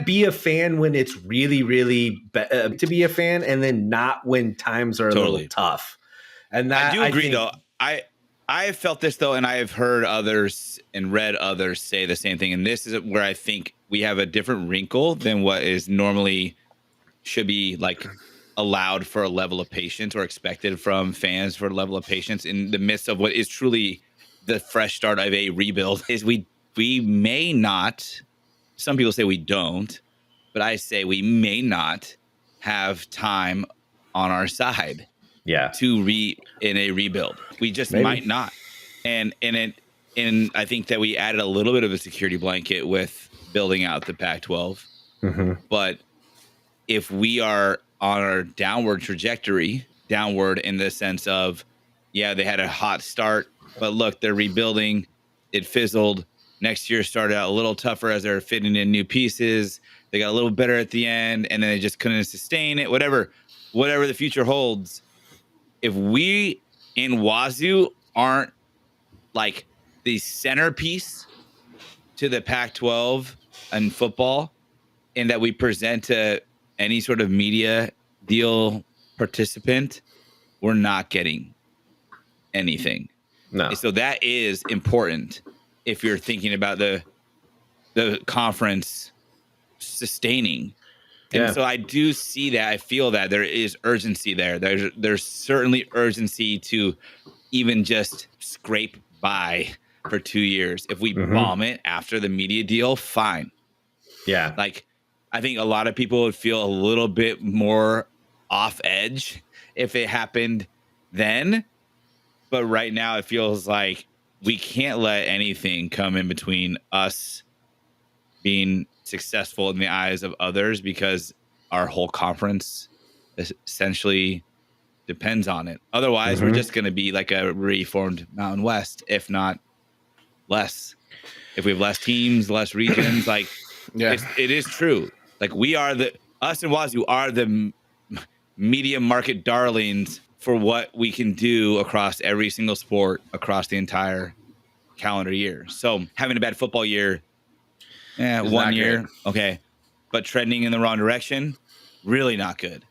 be a fan when it's really, really to be a fan, and then not when times are a little tough. And that I do agree, though. I have felt this, though, and I have heard others and read others say the same thing. And this is where I think we have a different wrinkle than what is normally should be like allowed for a level of patience, or expected from fans for a level of patience in the midst of what is truly the fresh start of a rebuild. Is we may not, some people say we don't, but I say we may not have time on our side to in a rebuild. We just might not. And I think that we added a little bit of a security blanket with building out the Pac-12. Mm-hmm. But if we are on our downward trajectory, downward in the sense of, they had a hot start, but look, they're rebuilding. It fizzled. Next year started out a little tougher as they're fitting in new pieces. They got a little better at the end, and then they just couldn't sustain it. Whatever the future holds, if we in Wazoo aren't like the centerpiece to the Pac-12 and football, and that we present to any sort of media deal participant, we're not getting anything. No. So that is important if you're thinking about the conference sustaining. And so I do see that. I feel that there is urgency there. There's certainly urgency to even just scrape by for 2 years. If we bomb it after the media deal, fine. Yeah. Like, I think a lot of people would feel a little bit more off edge if it happened then. But right now it feels like we can't let anything come in between us being successful in the eyes of others, because our whole conference essentially depends on it. Otherwise, we're just going to be like a reformed Mountain West, if not less. If we have less teams, less regions, like it is true. Like us and Wazoo are the media market darlings for what we can do across every single sport across the entire calendar year. So having a bad football year, 1 year, okay, but trending in the wrong direction, really not good.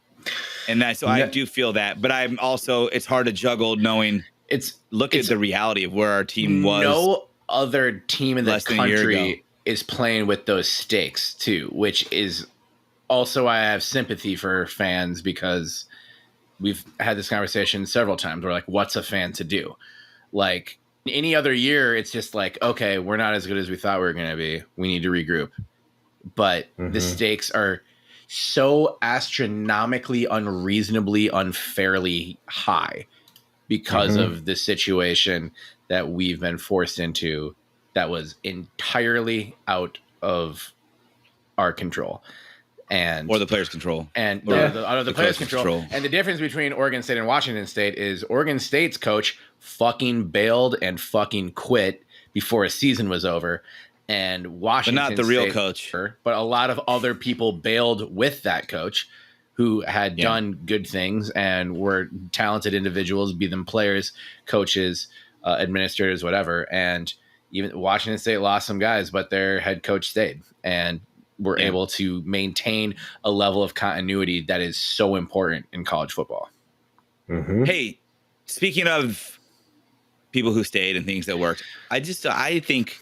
And I do feel that, but I'm also, it's hard to juggle knowing look at the reality of where our team was. No other team in the country is playing with those stakes too, which is also why I have sympathy for fans, because we've had this conversation several times. We're like, what's a fan to do? Like any other year, it's just like, okay, we're not as good as we thought we were going to be. We need to regroup. But the stakes are so astronomically, unreasonably, unfairly high because of the situation that we've been forced into that was entirely out of our control. Or the players' control. And the players' control. And the difference between Oregon State and Washington State is Oregon State's coach fucking bailed and fucking quit before a season was over. And Washington But not the real coach. But a lot of other people bailed with that coach who had done good things and were talented individuals, be them players, coaches, administrators, whatever. And even Washington State lost some guys, but their head coach stayed. And we're able to maintain a level of continuity that is so important in college football. Hey, speaking of people who stayed and things that worked, I think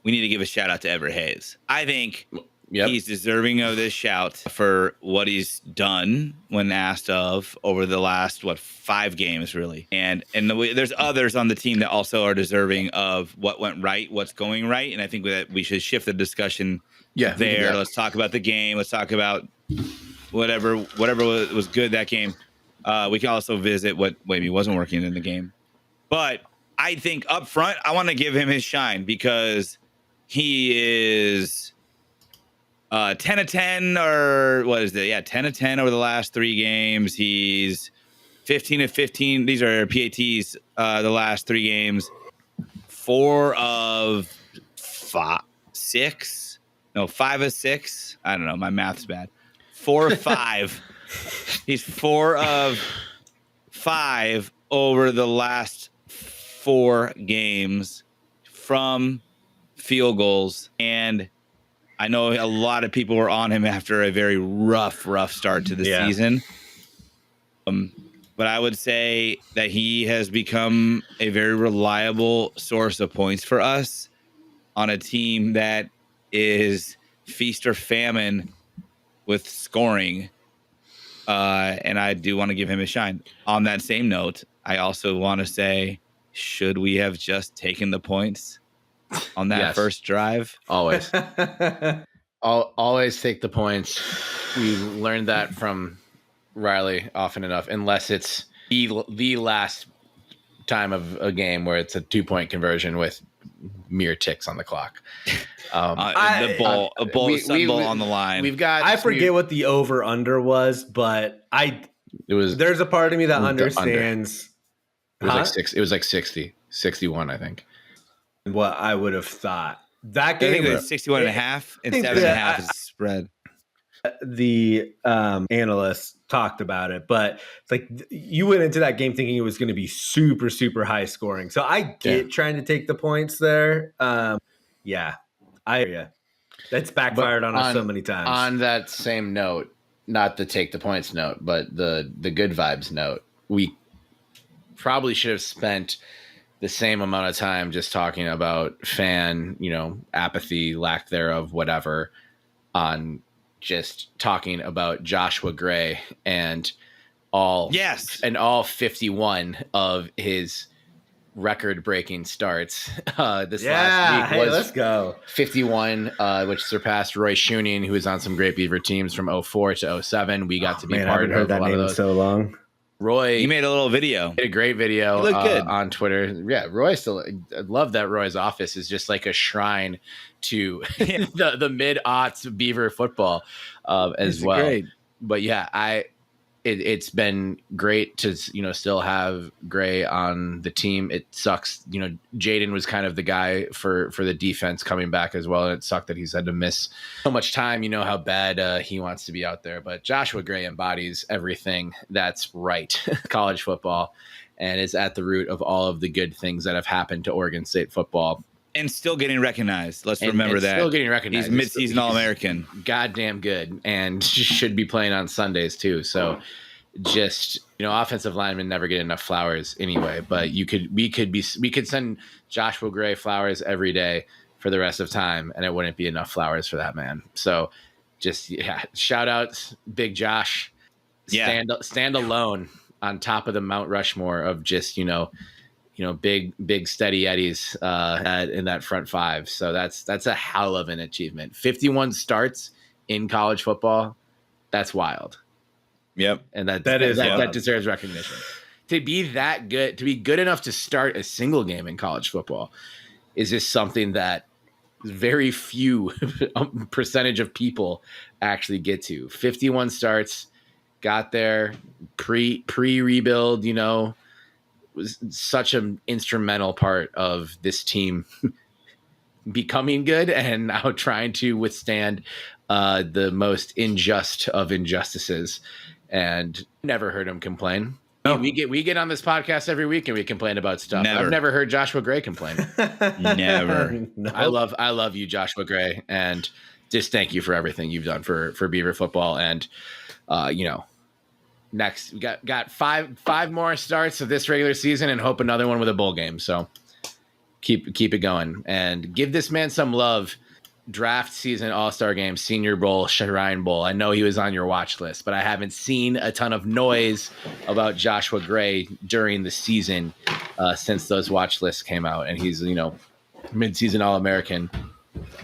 we need to give a shout out to Everett Hayes. I think he's deserving of this shout for what he's done when asked of over the last 5 games, really. And there's others on the team that also are deserving of what went right, what's going right. And I think that we should shift the discussion there. Let's talk about the game. Let's talk about whatever was good that game. We can also visit what maybe wasn't working in the game. But I think up front, I want to give him his shine because he is 10 of 10, or what is it? 10 of 10 over the last 3 games. He's 15 of 15. These are PATs. The last 3 games, 4 of 6. No, 5 of 6. I don't know. My math's bad. 4 of 5. He's 4 of 5 over the last 4 games from field goals. And I know a lot of people were on him after a very rough start to the season. But I would say that he has become a very reliable source of points for us on a team that is feast or famine with scoring. And I do want to give him a shine. On that same note, I also want to say, should we have just taken the points on that first drive? Always. Always take the points. We learned that from Riley often enough, unless it's the last time of a game where it's a 2-point conversion with mere ticks on the clock. The bowl on the line. I forget what the over under was, but there's a part of me that understands. It was like 6. It was like 60, 61, I think. What I would have thought. That game, I think it was 61 and a half, and 7.5 is spread. The analysts talked about it, but it's like you went into that game thinking it was going to be super, super high scoring. So I get trying to take the points there. I hear you. That's backfired on us so many times. On that same note, not the take the points note, but the good vibes note, we probably should have spent the same amount of time just talking about fan, apathy, lack thereof, whatever, on just talking about Joshua Gray and all 51 of his record-breaking starts. This last week was let's go 51, which surpassed Roy Schuning, who was on some great Beaver teams from 04 to 07. We got to be part of that a lot name of in those. so long. Roy, he made a little video. Made a great video good. On Twitter. Yeah, Roy still. I love that Roy's office is just like a shrine to the mid-aughts Beaver football as well. Great. But yeah, it's been great to still have Gray on the team. It sucks, Jaden was kind of the guy for the defense coming back as well, and it sucked that he's had to miss so much time. You know how bad he wants to be out there, but Joshua Gray embodies everything that's right college football, and is at the root of all of the good things that have happened to Oregon State football. And still getting recognized. Let's remember that. Still getting recognized. He's mid-season All-American. Goddamn good, and should be playing on Sundays too. So, just offensive linemen never get enough flowers anyway. But we could send Joshua Gray flowers every day for the rest of time, and it wouldn't be enough flowers for that man. So, just shout out, Big Josh. Stand alone on top of the Mount Rushmore of just big steady Eddies in that front five. So that's a hell of an achievement. 51 starts in college football. That's wild. Yep. And that deserves recognition. To be that good, to be good enough to start a single game in college football is just something that very few percentage of people actually get to. 51 starts, got there pre-rebuild, was such an instrumental part of this team becoming good and now trying to withstand the most unjust of injustices, and never heard him complain. No. We get on this podcast every week and we complain about stuff. I've never heard Joshua Gray complain. Never. No. I love you, Joshua Gray, and just thank you for everything you've done for Beaver football. And next we got five more starts of this regular season and hope another one with a bowl game. So keep it going and give this man some love. Draft season, All-Star game, Senior Bowl, Shrine Bowl. I know he was on your watch list, but I haven't seen a ton of noise about Joshua Gray during the season since those watch lists came out. And he's mid-season All-American,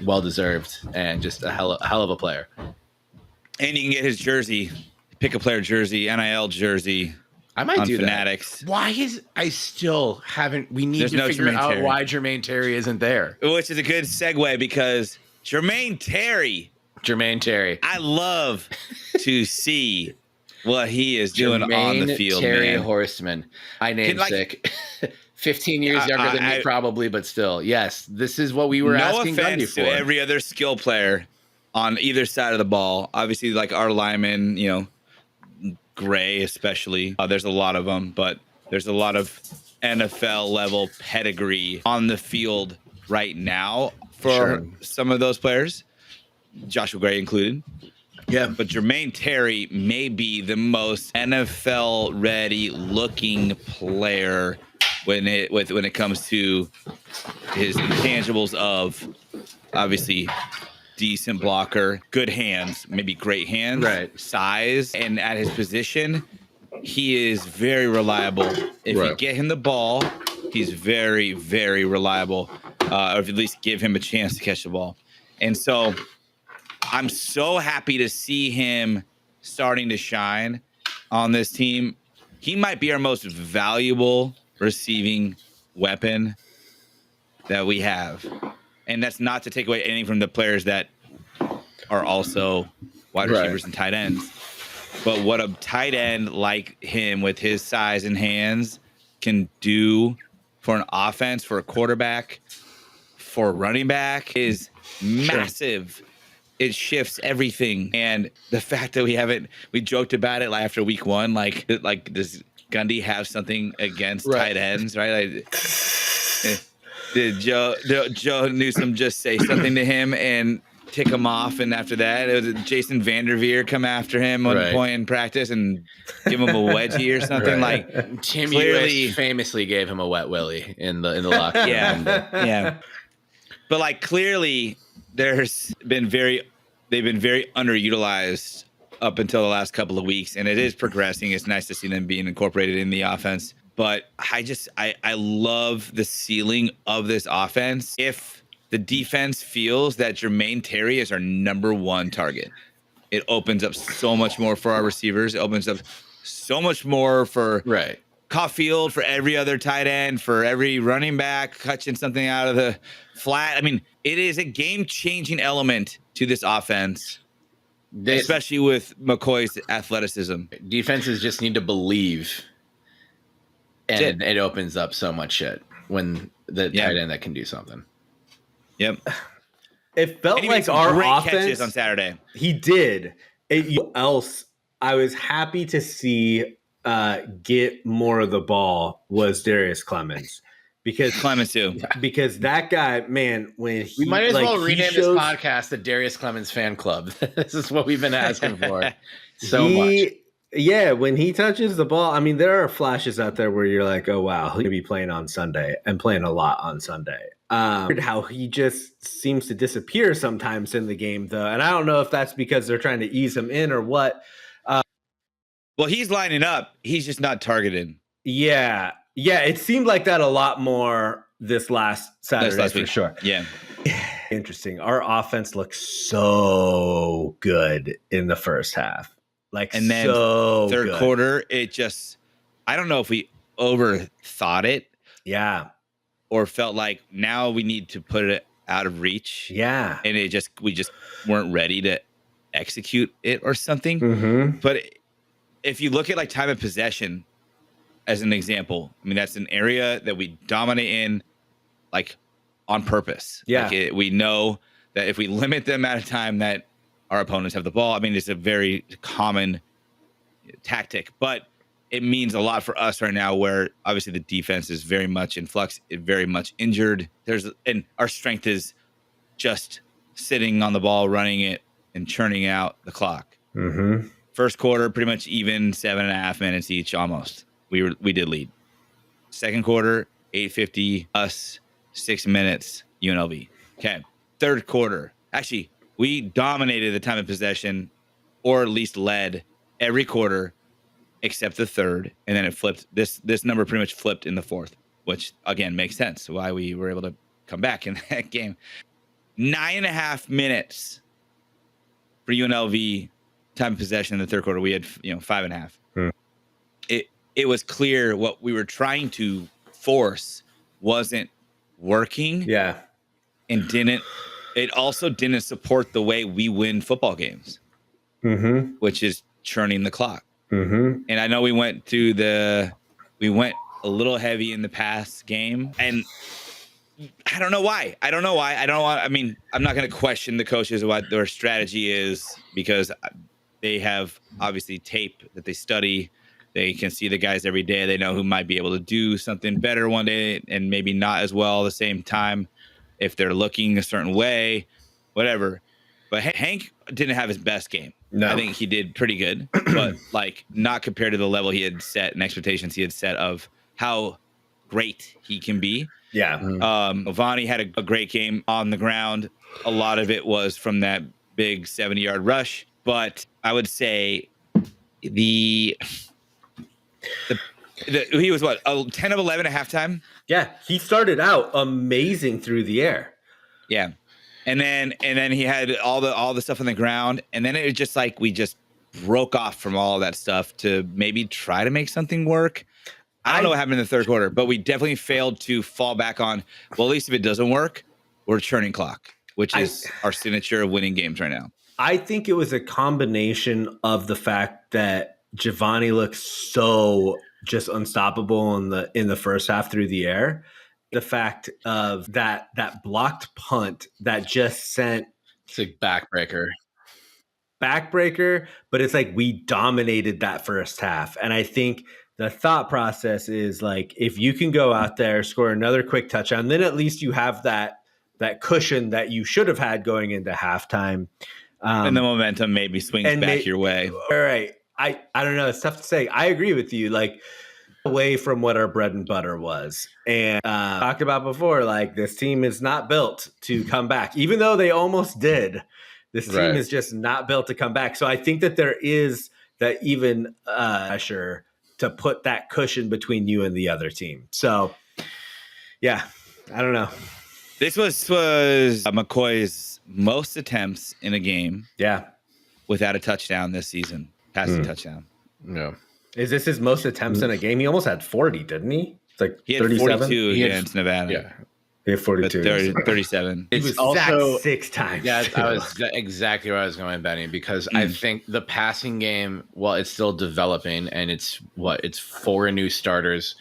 well-deserved, and just a hell of a player. And you can get his jersey. Pick a player jersey, NIL jersey. I might do Fanatics. That. Why is I still haven't? We need to figure out why Jermaine Terry isn't there. Which is a good segue because Jermaine Terry. I love to see what he is doing on the field. Terry Horstman. I namesake. 15 years younger than me, probably, but still, yes. This is what we were asking Gundy for. To every other skill player on either side of the ball. Obviously, like our linemen, Gray especially. There's a lot of them, but there's a lot of NFL level pedigree on the field right now for some of those players, Joshua Gray included. Yeah, but Jermaine Terry may be the most NFL ready looking player when it comes to his intangibles of obviously decent blocker, good hands, maybe great hands, right? Size, and at his position, he is very reliable. If you get him the ball, he's very, very reliable, or at least give him a chance to catch the ball. And so I'm so happy to see him starting to shine on this team. He might be our most valuable receiving weapon that we have. And that's not to take away anything from the players that are also wide receivers and tight ends. But what a tight end like him with his size and hands can do for an offense, for a quarterback, for a running back is massive. It shifts everything. And the fact that we joked about it after week one, like does Gundy have something against tight ends, right? Did Joe Newsom just say something to him and tick him off? And after that, it was Jason Vanderveer come after him one point in practice and give him a wedgie or something. Like Tim clearly famously gave him a wet willy in the locker room. Yeah. But like clearly, they've been very underutilized up until the last couple of weeks, and it is progressing. It's nice to see them being incorporated in the offense. But I love the ceiling of this offense. If the defense feels that Jermaine Terry is our number one target, it opens up so much more for our receivers. It opens up so much more for Right. Caulfield, for every other tight end, for every running back catching something out of the flat. I mean, it is a game-changing element to this offense, especially with McCoy's athleticism. Defenses just need to believe, and it opens up so much shit when the tight end that can do something. Yep. It felt like our great offense catches on Saturday. He did. I was happy to see get more of the ball was Darrius Clemons. Clemons too. Because that guy, man, when he, we might as well rename this shows, podcast the Darrius Clemons Fan Club. This is what we've been asking for so much. Yeah, when he touches the ball, I mean, there are flashes out there where you're like, oh, wow, he'll be playing on Sunday and playing a lot on Sunday. How he just seems to disappear sometimes in the game, though. And I don't know if that's because they're trying to ease him in or what. Well, he's lining up. He's just not targeted. Yeah. Yeah, it seemed like that a lot more this last Saturday for sure. Yeah. Interesting. Our offense looked so good in the first half. And then third quarter, it just, I don't know if we overthought it. Yeah. Or felt like now we need to put it out of reach. Yeah. And we just weren't ready to execute it or something. Mm-hmm. But if you look at like time of possession as an example, I mean, that's an area that we dominate in like on purpose. Yeah. Like we know that if we limit the amount of time that our opponents have the ball, I mean, it's a very common tactic, but it means a lot for us right now where obviously the defense is very much in flux, very much injured. And our strength is just sitting on the ball, running it and churning out the clock. Mm-hmm. First quarter, pretty much even 7.5 minutes each almost. We did lead. Second quarter, 8:50 us, 6 minutes UNLV. Okay. Third quarter. Actually, we dominated the time of possession or at least led every quarter except the third, and then it flipped. This number pretty much flipped in the fourth, which again makes sense why we were able to come back in that game. 9.5 minutes for UNLV time of possession in the third quarter. We had 5.5. It was clear what we were trying to force wasn't working. Yeah, and it also didn't support the way we win football games, which is churning the clock. Mm-hmm. And I know we went a little heavy in the pass game, and I don't know why. I mean, I'm not going to question the coaches of what their strategy is because they have obviously tape that they study. They can see the guys every day. They know who might be able to do something better one day and maybe not as well at the same time if they're looking a certain way, whatever. But Hank didn't have his best game. No. I think he did pretty good, but like not compared to the level he had set and expectations he had set of how great he can be. Yeah. Gevani had a great game on the ground. A lot of it was from that big 70-yard rush, but I would say he was 10 of 11 at halftime. Yeah, he started out amazing through the air. Yeah. And then he had all the stuff on the ground, and then it was just like we just broke off from all of that stuff to maybe try to make something work. I don't know what happened in the third quarter, but we definitely failed to fall back on, well, at least if it doesn't work, we're churning clock, which is our signature of winning games right now. I think it was a combination of the fact that Gevani looks so just unstoppable in the first half through the air. The fact of that blocked punt that just sent it's a backbreaker, but it's like we dominated that first half. And I think the thought process is like, if you can go out there, score another quick touchdown, then at least you have that cushion that you should have had going into halftime. And the momentum maybe swings back your way. All right. I don't know. It's tough to say. I agree with you. Like, away from what our bread and butter was. And talked about before, like this team is not built to come back, even though they almost did. This team is just not built to come back. So I think that there is that even pressure to put that cushion between you and the other team. So yeah, I don't know. This was McCoy's most attempts in a game. Yeah. Without a touchdown this season. Passing touchdown. No. Is this his most attempts in a game? He almost had 40, didn't he? It's like He had 37? 42 against Nevada. Yeah. He had 42. 37. He It's was also sacked 6 times. Yeah, too. I was exactly where I was going, Benny, because I think the passing game, well, it's still developing, and it's 4 new starters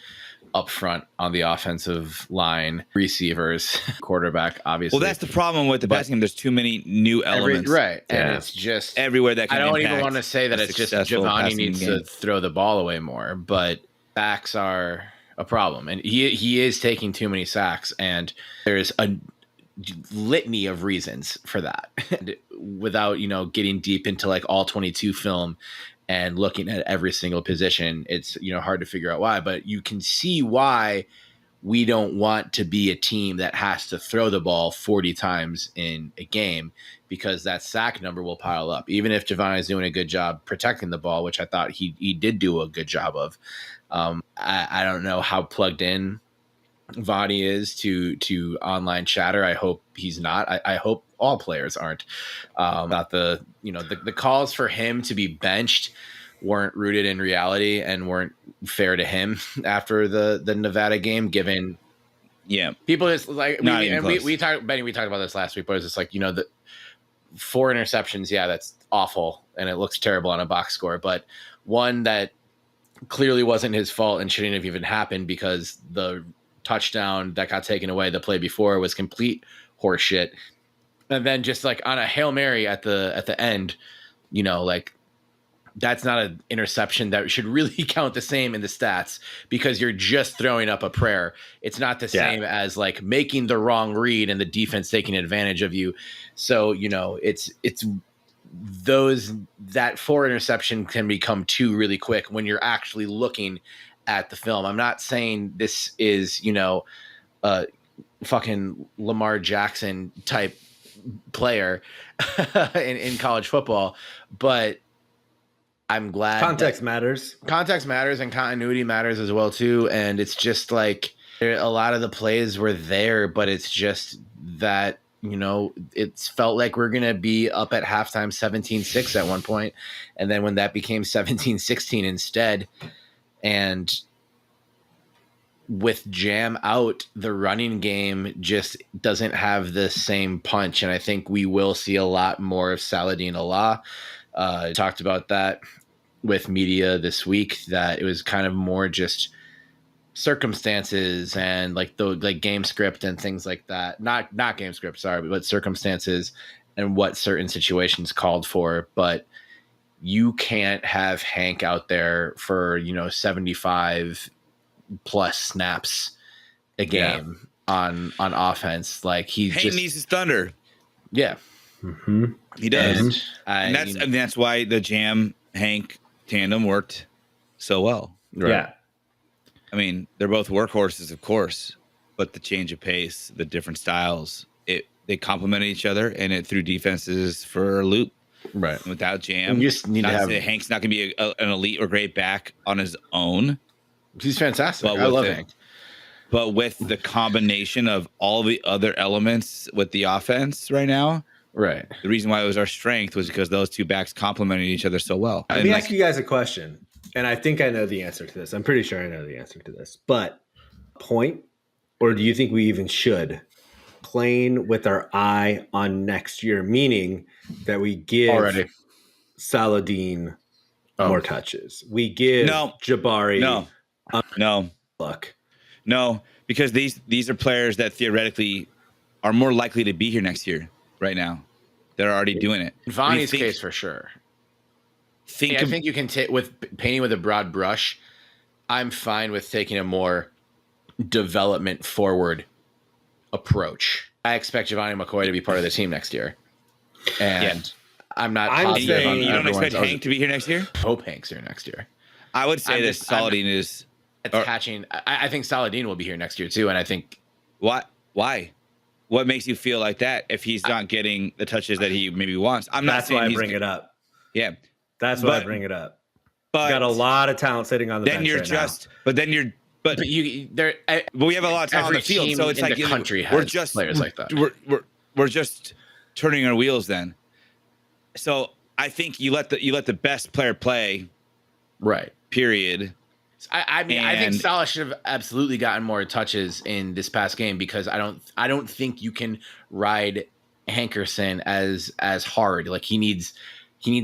up front on the offensive line, receivers, quarterback, obviously. Well, that's the problem with the passing game. There's too many new elements. Right. And it's just everywhere that can I don't even impact want to say that a it's just successful Gevani passing needs game. to throw the ball away more, but sacks are a problem. And he is taking too many sacks, and there's a litany of reasons for that. And without, getting deep into like all 22 film and looking at every single position, it's hard to figure out why, but you can see why we don't want to be a team that has to throw the ball 40 times in a game, because that sack number will pile up. Even if Gevani is doing a good job protecting the ball, which I thought he did do a good job of. I don't know how plugged in Vani is to online chatter. I hope he's not. I hope all players aren't. Not the calls for him to be benched weren't rooted in reality and weren't fair to him after the Nevada game, given people just like we talked about this last week, but it's just like, the 4 interceptions, that's awful and it looks terrible on a box score, but one that clearly wasn't his fault and shouldn't have even happened, because the touchdown that got taken away the play before was complete horseshit. And then just like on a Hail Mary at the end, like that's not an interception that should really count the same in the stats, because you're just throwing up a prayer. It's not the same as like making the wrong read and the defense taking advantage of you. So, it's that 4 interception can become 2 really quick when you're actually looking at the film. I'm not saying this is, a fucking Lamar Jackson type player in college football, but I'm glad context matters. Context matters, and continuity matters as well too. And it's just like a lot of the plays were there, but it's just that, it's felt like we're going to be up at halftime 17-6 at one point. And then when that became 17-16 instead, and with Jam out, the running game just doesn't have the same punch. And I think we will see a lot more of Saladin Allah. Talked about that with media this week, that it was kind of more just circumstances and like the game script and things like that. Not game script, sorry, but circumstances and what certain situations called for. But you can't have Hank out there for 75 plus snaps a game on offense. Like Hank needs his thunder. Yeah. Mm-hmm. He does. And that's why the Jam Hank tandem worked so well. Right? Yeah. I mean, they're both workhorses, of course, but the change of pace, the different styles, they complemented each other, and it threw defenses for a loop. Right. And without Jam, you just need to have Hank's not going to be an elite or great back on his own. He's fantastic. I love Hank. But with the combination of all the other elements with the offense right now, right. The reason why it was our strength was because those two backs complemented each other so well. Let me ask you guys a question, and I think I know the answer to this. I'm pretty sure I know the answer to this. But point, or do you think we even should, playing with our eye on next year, meaning that we give Saladin more touches. We give Jabari luck. No, because these are players that theoretically are more likely to be here next year right now. They're already doing it. In Vonnie's case, for sure. I think you can take with painting with a broad brush. I'm fine with taking a more development forward approach. I expect Gevani McCoy to be part of the team next year, and I'm not. You don't expect Hank to be here next year? Hope Hank's here next year. I would say that Saladin is attaching. I think Saladin will be here next year too, and I think why? What makes you feel like that if he's not getting the touches that he maybe wants? I'm not saying why I bring it up. Yeah, that's why I bring it up. But he's got a lot of talent sitting on the bench right now. But we have a lot of talent on the field, so it's like the country has we're just players like that. We're just turning our wheels then. So I think you let the best player play, Right. Period. I mean, I think Salah should have absolutely gotten more touches in this past game because I don't think you can ride Hankerson as hard. Like he needs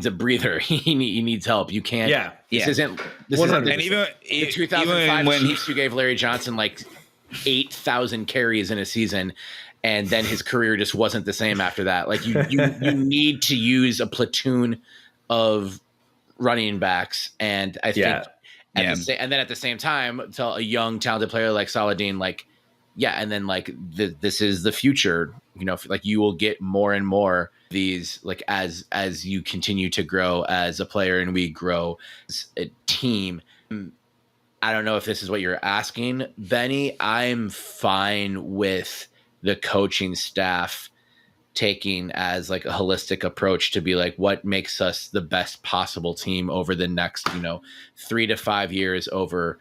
a breather. He needs help. You can't. Yeah. This isn't. And even the 2005 when Chiefs who gave Larry Johnson like 8,000 carries in a season, and then his career just wasn't the same after that. Like you need to use a platoon of running backs, and I think. And then at the same time, tell a young, talented player like Saladin, like, and then like this is the future. You know, like you will get more and more these, like as you continue to grow as a player and we grow as a team. I don't know if this is what you're asking, Benny. I'm fine with the coaching staff taking as like a holistic approach to be like what makes us the best possible team over the next 3 to 5 years over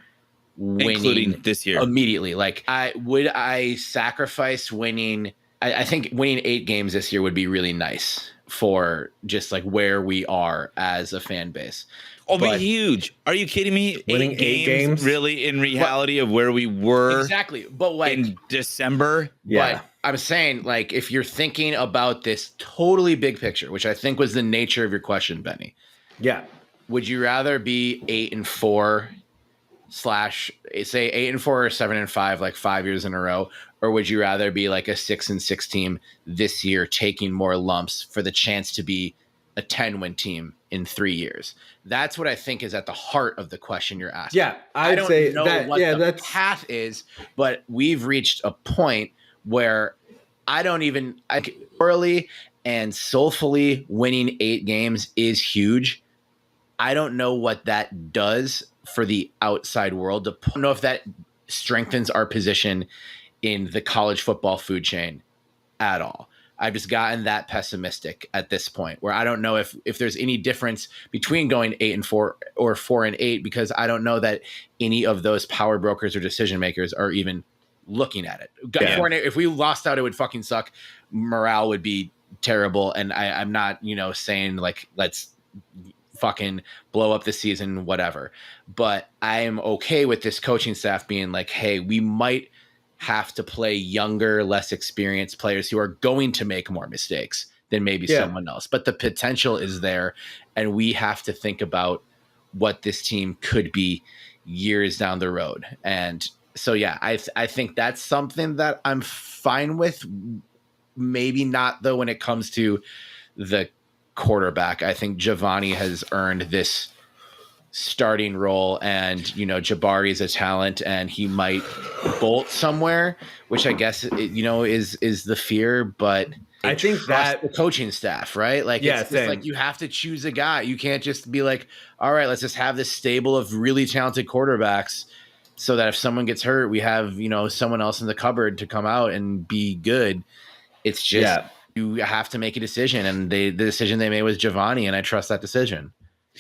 winning, including this year immediately. Like I sacrifice winning. I think winning 8 games this year would be really nice for just like where we are as a fan base. Be huge. Are you kidding me? Winning 8 games really in reality of where we were exactly, but like in December. But I'm saying, like, if you're thinking about this totally big picture, which I think was the nature of your question, Benny. Yeah. Would you rather be 8-4 / say 8-4 or 7-5, like 5 years in a row, or would you rather be like a 6-6 team this year, taking more lumps for the chance to be a 10-win team in 3 years? That's what I think is at the heart of the question you're asking. Yeah, I don't know what the path is, but we've reached a point where early and soulfully winning 8 games is huge. I don't know what that does for the outside world. I don't know if that strengthens our position in the college football food chain at all. I've just gotten that pessimistic at this point where I don't know if there's any difference between going 8-4 or 4-8, because I don't know that any of those power brokers or decision makers are even looking at it. 4-8, if we lost out, it would fucking suck. Morale would be terrible. And I'm not, saying like, let's fucking blow up the season, whatever. But I am okay with this coaching staff being like, hey, we might have to play younger, less experienced players who are going to make more mistakes than maybe someone else. But the potential is there, and we have to think about what this team could be years down the road. And so, I think that's something that I'm fine with. Maybe not, though, when it comes to the quarterback. I think Gevani has earned this starting role, and Jabari is a talent and he might bolt somewhere, which I guess is the fear. But I think that the coaching staff, right? Like, it's like you have to choose a guy. You can't just be like, all right, let's just have this stable of really talented quarterbacks so that if someone gets hurt, we have someone else in the cupboard to come out and be good. It's just you have to make a decision, and the decision they made was Gevani, and I trust that decision.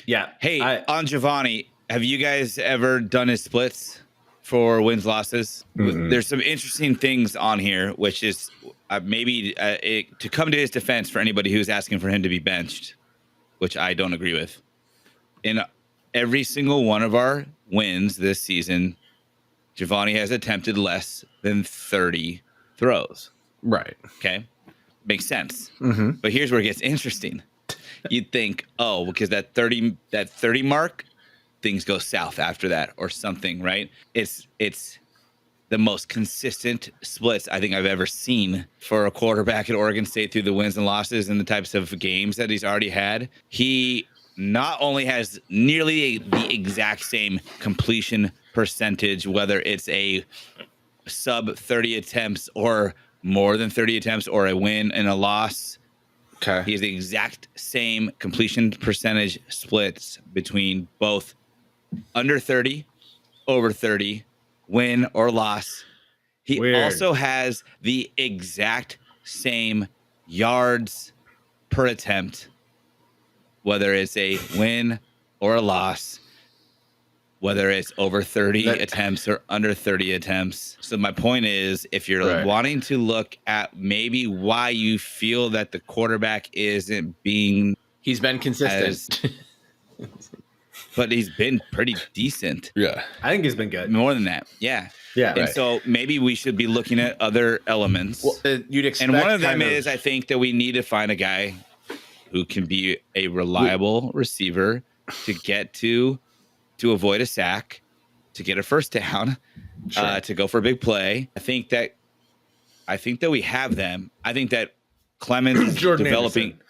Yeah. Hey, on Gevani, have you guys ever done his splits for wins losses? Mm-hmm. There's some interesting things on here, which is to come to his defense for anybody who's asking for him to be benched, which I don't agree with. In every single one of our wins this season, Gevani has attempted less than 30 throws. Right. Okay. Makes sense. Mm-hmm. But here's where it gets interesting. You'd think, because that 30 mark, things go south after that or something, right? It's the most consistent splits I think I've ever seen for a quarterback at Oregon State through the wins and losses and the types of games that he's already had. He not only has nearly the exact same completion percentage, whether it's a sub 30 attempts or more than 30 attempts or a win and a loss. Okay. He has the exact same completion percentage splits between both under 30, over 30, win or loss. He also has the exact same yards per attempt, whether it's a win or a loss, whether it's over 30 attempts or under 30 attempts. So my point is, if you're wanting to look at maybe why you feel that the quarterback isn't being... He's been consistent. but he's been pretty decent. Yeah. I think he's been good. More than that. Yeah. Yeah. And so maybe we should be looking at other elements. Well, you'd expect. And one of them is I think that we need to find a guy who can be a reliable receiver to get to avoid a sack, to get a first down, to go for a big play. I think that we have them. I think that Clemons is developing. Anderson.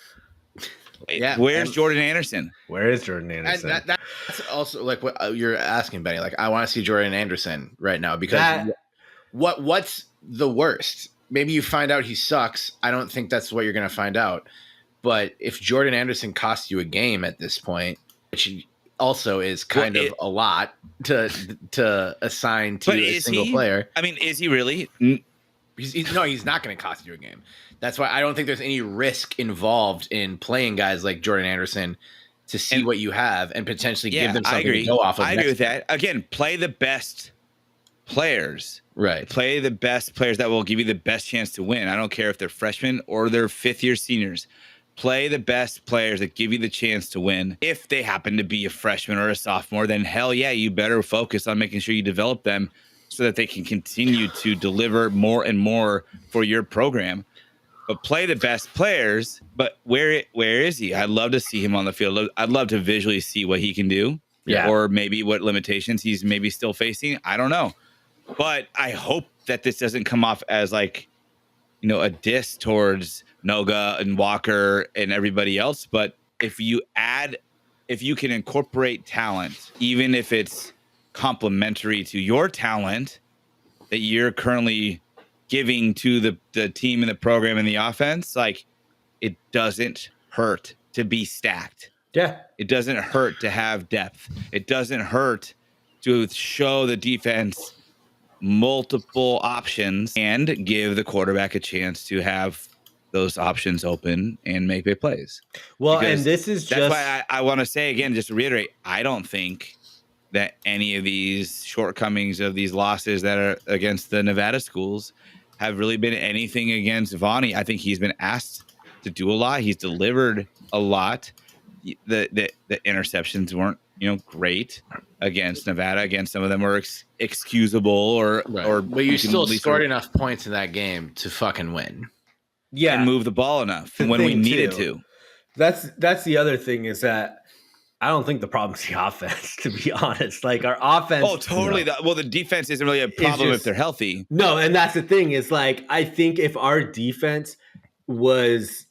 Yeah, Where's Jordan Anderson? Where is Jordan Anderson? And that's also like what you're asking, Benny. Like, I want to see Jordan Anderson right now because what's the worst? Maybe you find out he sucks. I don't think that's what you're going to find out. But if Jordan Anderson costs you a game at this point, which also is kind of a lot to assign to a single player. I mean, is he really? He's not going to cost you a game. That's why I don't think there's any risk involved in playing guys like Jordan Anderson to see what you have and potentially give them something to go off of. I agree with that. Again, play the best players. Right. Play the best players that will give you the best chance to win. I don't care if they're freshmen or they're fifth-year seniors. Play the best players that give you the chance to win. If they happen to be a freshman or a sophomore, then hell yeah, you better focus on making sure you develop them so that they can continue to deliver more and more for your program. But play the best players. But where is he? I'd love to see him on the field. I'd love to visually see what he can do. Yeah. Or maybe what limitations he's maybe still facing. I don't know. But I hope that this doesn't come off as like, a diss towards Noga and Walker and everybody else. But if you can incorporate talent, even if it's complementary to your talent that you're currently giving to the team and the program and the offense, like, it doesn't hurt to be stacked. Yeah. It doesn't hurt to have depth. It doesn't hurt to show the defense multiple options and give the quarterback a chance to have those options open and make big plays. Well, Because and that's why I want to say again, just to reiterate, I don't think that any of these shortcomings of these losses that are against the Nevada schools have really been anything against Vonnie. I think he's been asked to do a lot. He's delivered a lot. The interceptions weren't, great against Nevada. Again, some of them were excusable but you still scored enough points in that game to fucking win. Yeah. And move the ball enough when we needed to. That's the other thing is that I don't think the problem's the offense, to be honest. Like, our offense. Oh, totally. The defense isn't really a problem if they're healthy. No, and that's the thing is, like, I think if our defense was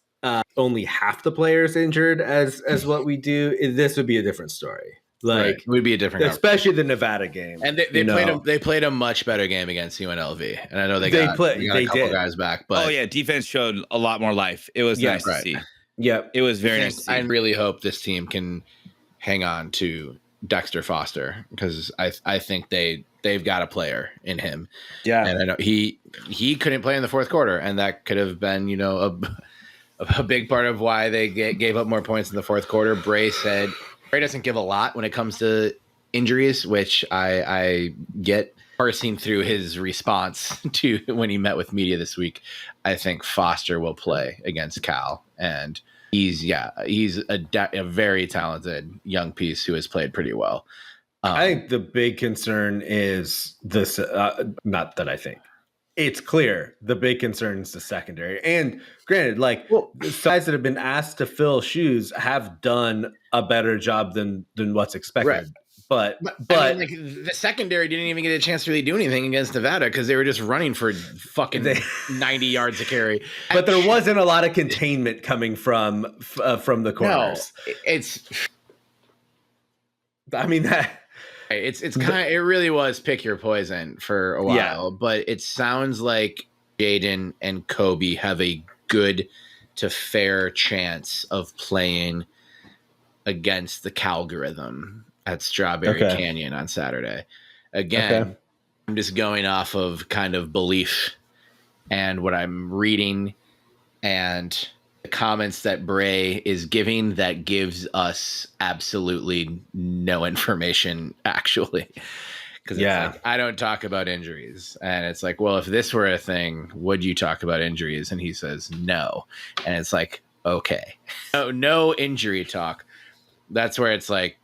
only half the players injured as what we do, this would be a different story. Like, it would be a different, especially the Nevada game. And they played a much better game against UNLV, and I know they got a couple guys back. But defense showed a lot more life. It was nice to see. Yep, it was very nice to see. I really hope this team can hang on to Dexter Foster because I think they've got a player in him. Yeah, and I know he couldn't play in the fourth quarter, and that could have been a big part of why they gave up more points in the fourth quarter. Bray said Bray doesn't give a lot when it comes to injuries, which I get. Parsing through his response to when he met with media this week, I think Foster will play against Cal, and he's a very talented young piece who has played pretty well. I think the big concern is this. Not that I think. It's clear the big concern is the secondary. And granted, the guys that have been asked to fill shoes have done a better job than what's expected. Right. But I mean, the secondary didn't even get a chance to really do anything against Nevada because they were just running for fucking 90 yards a carry. But there wasn't a lot of containment coming from the corners. No, it's kind of, it really was pick your poison for a while, but it sounds like Jaden and Kobe have a good to fair chance of playing against the Calgorithm at Strawberry Canyon on Saturday. Again, I'm just going off of kind of belief and what I'm reading and the comments that Bray is giving that gives us absolutely no information actually. Because I don't talk about injuries. And it's like, well, if this were a thing, would you talk about injuries? And he says no. And it's like, okay. No injury talk. That's where it's like,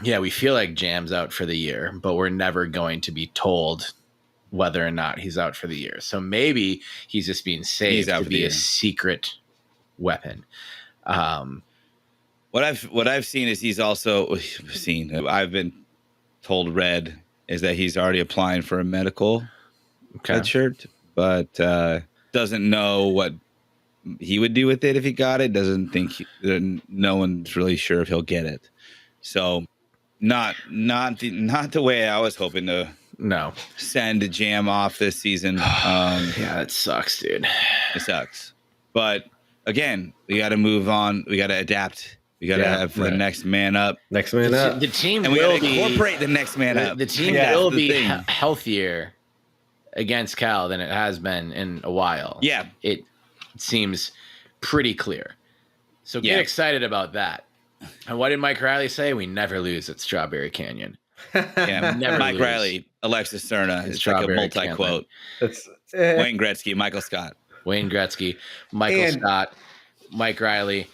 Yeah, we feel like Jam's out for the year, but we're never going to be told whether or not he's out for the year. So maybe he's just being saved to be a secret weapon. What I've seen is I've been told is that he's already applying for a medical red shirt, but doesn't know what he would do with it if he got it. Doesn't think no one's really sure if he'll get it. So not the way I was hoping to send Jam off this season. Yeah, it sucks, dude. It sucks. But again, we got to move on. We got to adapt. We got to have the next man up. Next man up. The team and we got to incorporate the next man up. The team will be healthier against Cal than it has been in a while. Yeah. It seems pretty clear. So get excited about that. And what did Mike Riley say? We never lose at Strawberry Canyon. Yeah, Mike Riley, Alexis Serna. It's like a multi-quote. Wayne Gretzky, Michael Scott. Wayne Gretzky, Michael Scott, Mike Riley,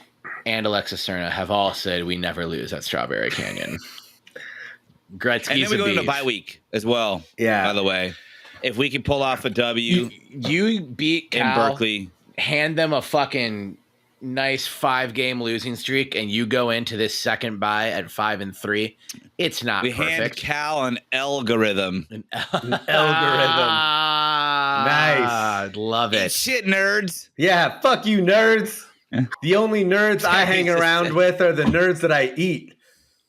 and Alexis Serna have all said we never lose at Strawberry Canyon. Gretzky's and then we go into bye week as well. Yeah. By the way, if we can pull off a W, you beat Cal, in Berkeley, hand them a fucking nice 5-game losing streak, and you go into this second bye at 5-3. It's not perfect. We hand Cal an algorithm. Nice. Love it. Eat shit, nerds. Yeah, fuck you, nerds. The only nerds I hang around with are the nerds that I eat.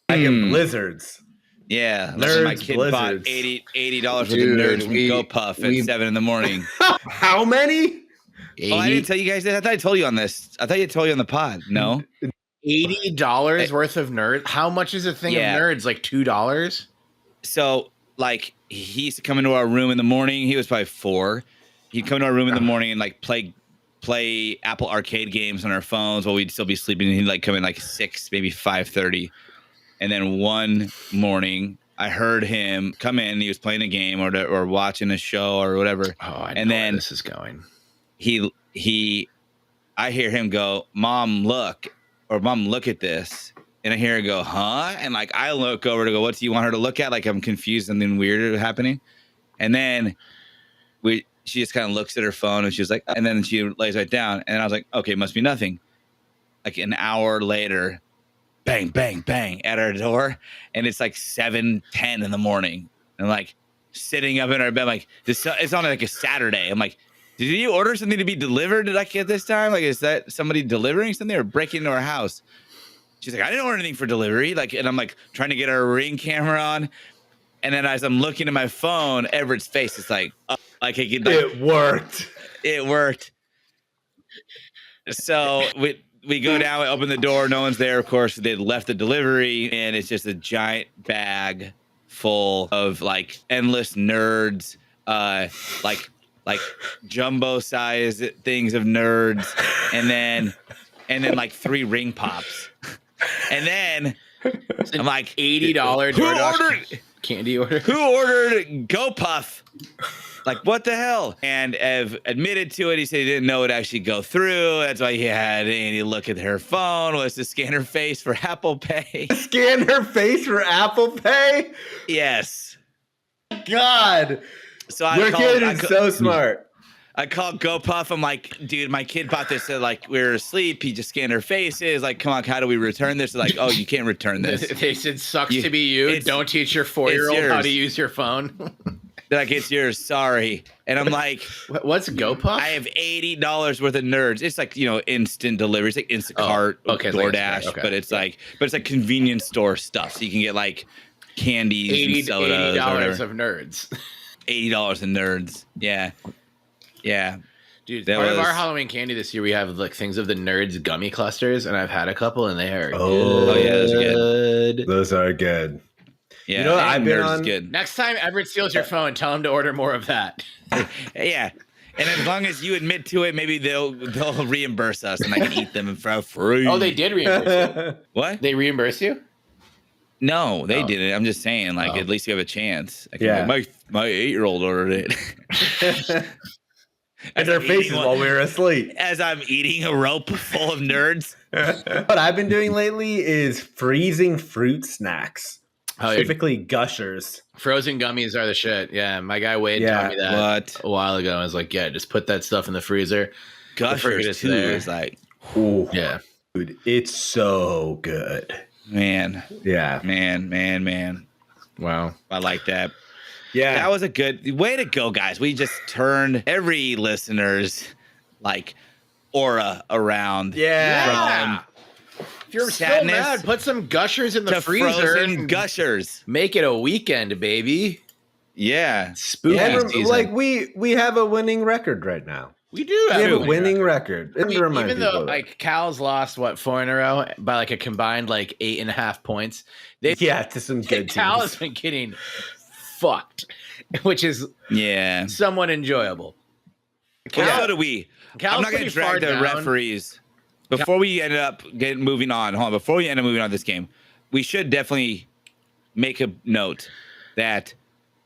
I get blizzards. Yeah, nerds, my kid bought $80 worth of nerds from GoPuff at 7 in the morning. How many? 80? Oh, I didn't tell you guys that. I thought I told you on this. I thought I told you on the pod. No. $80 worth of nerds? How much is a thing of nerds? Like $2? So, like, he used to come into our room in the morning. He was probably 4. He'd come to our room in the morning and, like, play Apple Arcade games on our phones while we'd still be sleeping. And he'd, like, come in, like, 6, maybe 5:30. And then one morning, I heard him come in. He was playing a game or watching a show or whatever. Oh, I know where this is going. I hear him go, Mom, look at this. And I hear her go, huh? And like, I look over to go, what do you want her to look at? Like, I'm confused, something weird happening. And then she just kind of looks at her phone and she's like, and then she lays right down. And I was like, okay, must be nothing. Like an hour later, bang, bang, bang at our door. And it's like 7:10 in the morning. And like sitting up in our bed, like it's on like a Saturday. I'm like, did you order something to be delivered like at this time? Like, is that somebody delivering something or breaking into our house? She's like, I didn't order anything for delivery. Like, and I'm like trying to get our Ring camera on. And then as I'm looking at my phone, Everett's face is like, it worked. It worked. So we go down, we open the door. No one's there. Of course, they left the delivery, and it's just a giant bag full of like endless nerds, like jumbo size things of nerds, and then like 3 ring pops. And then I'm like, $80 candy order. Who ordered GoPuff? Like, what the hell? And Ev admitted to it. He said he didn't know it actually go through. That's why he had Andy look at her phone, was to scan her face for Apple Pay. Scan her face for Apple Pay? Yes. God. So your kid is so smart. I called GoPuff. I'm like, dude, my kid bought this. Like, we were asleep. He just scanned her faces. Like, come on, how do we return this? Like, oh, you can't return this. They said, sucks to be you. Don't teach your 4-year-old how to use your phone. Like, it's yours. Sorry. And I'm like, what's GoPuff? I have $80 worth of nerds. It's like, instant delivery. It's like Instacart, DoorDash, but it's like convenience store stuff. So you can get like candies and sodas. $80 of nerds. $80 of nerds. Yeah. Yeah. Dude, part of our Halloween candy this year, we have like things of the nerds gummy clusters, and I've had a couple, and they are good. Oh yeah, those are good. Those are good. Yeah, I've been on. Good. Next time Everett steals your phone, tell him to order more of that. Yeah, and as long as you admit to it, maybe they'll reimburse us, and I can eat them for free. Oh, they did reimburse you. What? They reimburse you? No, they didn't. I'm just saying, like, at least you have a chance. Like, my 8-year-old ordered it. And their faces while we were asleep. As I'm eating a rope full of nerds. What I've been doing lately is freezing fruit snacks. Specifically Gushers. Frozen gummies are the shit. Yeah, my guy Wade taught me that a while ago. I was like, yeah, just put that stuff in the freezer. Gushers too is like, ooh, yeah, dude, it's so good. Man. Yeah. Man. Wow. I like that. Yeah. That was a good way to go, guys. We just turned every listener's like aura around. Yeah. If you're sadness so mad, put some Gushers in the to freezer. Frozen Gushers. Make it a weekend, baby. Yeah. Spooky season. Like we have a winning record right now. We do have a winning record. I mean, even though like Cal's lost 4 in a row by like a combined like 8.5 points. To some good Cal teams. has been getting fucked, which is somewhat enjoyable. So do we. Cal's I'm not going to drag the down. referees. Before we end up moving on, before we end up moving on this game, we should definitely make a note that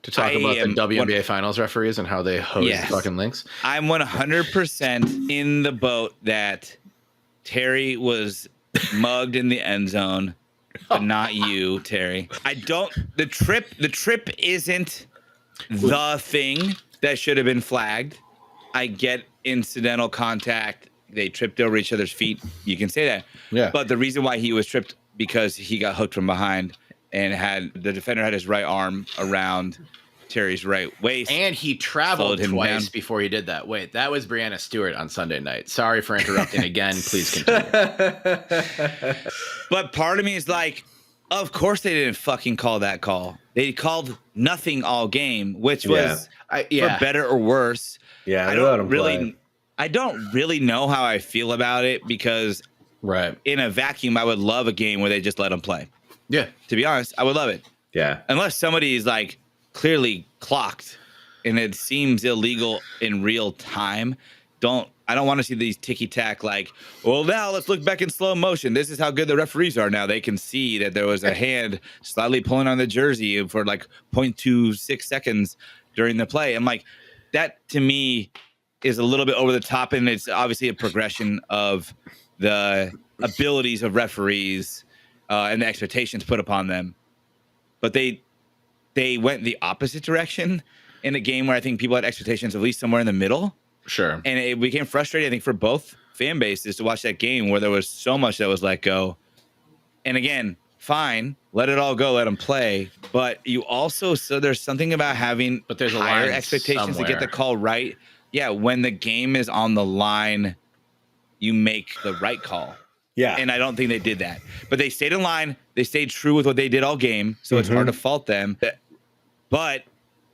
to talk about the WNBA finals referees and how they hose fucking links. I'm 100% in the boat that Terry was mugged in the end zone, but not you, Terry. The trip isn't the thing that should have been flagged. I get incidental contact. They tripped over each other's feet. You can say that. Yeah. But the reason why he was tripped because he got hooked from behind and the defender had his right arm around Terry's right waist. And he traveled twice before he did that. Wait, that was Brianna Stewart on Sunday night. Sorry for interrupting again. Please continue. But part of me is like, of course they didn't fucking call that call. They called nothing all game, which was for better or worse. Yeah, I don't really know how I feel about it because in a vacuum, I would love a game where they just let them play. Yeah. To be honest, I would love it. Yeah. Unless somebody is like clearly clocked and it seems illegal in real time. I don't want to see these ticky-tack like, well, now let's look back in slow motion. This is how good the referees are now. They can see that there was a hand slightly pulling on the jersey for like 0.26 seconds during the play. I'm like, that to me is a little bit over the top, and it's obviously a progression of the abilities of referees and the expectations put upon them. But they went the opposite direction in a game where I think people had expectations at least somewhere in the middle. Sure. And it became frustrating, I think, for both fan bases to watch that game where there was so much that was let go. And again, fine, let it all go, let them play. But you also, there's something about having there's higher expectations to get the call right. Yeah, when the game is on the line, you make the right call. Yeah. And I don't think they did that. But they stayed in line. They stayed true with what they did all game. So it's hard to fault them. But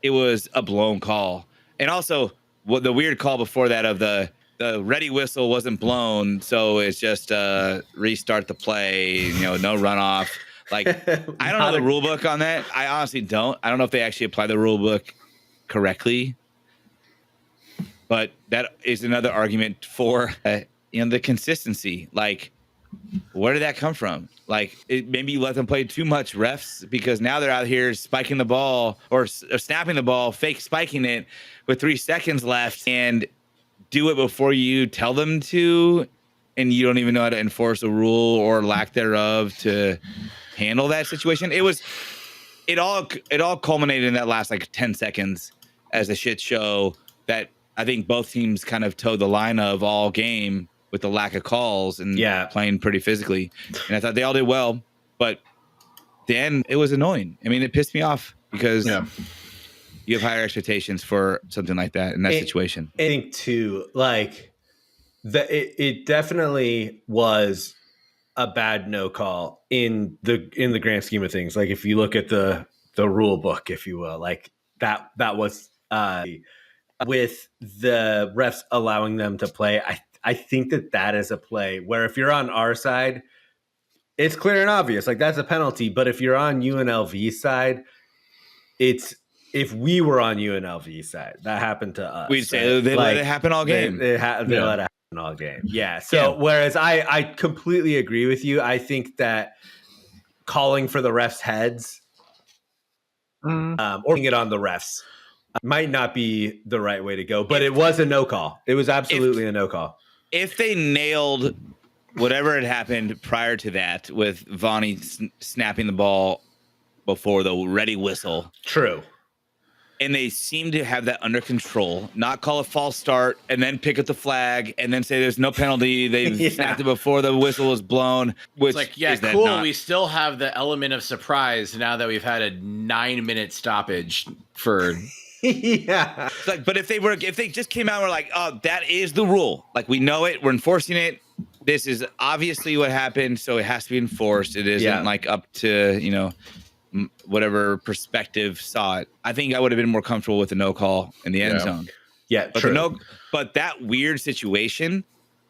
it was a blown call. And also, the weird call before that of the ready whistle wasn't blown. So it's just restart the play, no runoff. Like, I don't know the rule book on that. I honestly don't. I don't know if they actually apply the rule book correctly. But that is another argument for the consistency. Like, where did that come from? Like, maybe you let them play too much, refs, because now they're out here spiking the ball or snapping the ball, fake spiking it with 3 seconds left, and do it before you tell them to, and you don't even know how to enforce a rule or lack thereof to handle that situation. It all culminated in that last 10 seconds as a shit show that I think both teams kind of towed the line of all game with the lack of calls and playing pretty physically. And I thought they all did well, but the end, it was annoying. I mean, it pissed me off because you have higher expectations for something like that in that situation. I think too, it definitely was a bad no call in the grand scheme of things. Like, if you look at the rule book, if you will, like that was with the refs allowing them to play. I think that is a play where if you're on our side, it's clear and obvious. Like, that's a penalty. But if you're on UNLV's side, if we were on UNLV's side, that happened to us. We'd say they let it happen all game. They let it happen all game. Yeah. So whereas I completely agree with you. I think that calling for the refs' heads or putting it on the refs might not be the right way to go. But it was a no call. It was absolutely a no call. If they nailed whatever had happened prior to that with Vonnie snapping the ball before the ready whistle. True. And they seem to have that under control, not call a false start and then pick up the flag and then say there's no penalty. They snapped it before the whistle was blown. Which it's like, cool. We still have the element of surprise now that we've had a 9-minute stoppage for. Yeah. It's like, but if they just came out and were like, oh, that is the rule. Like, we know it. We're enforcing it. This is obviously what happened. So it has to be enforced. It isn't like up to, whatever perspective saw it. I think I would have been more comfortable with the no call in the end zone. Yeah, but true. But that weird situation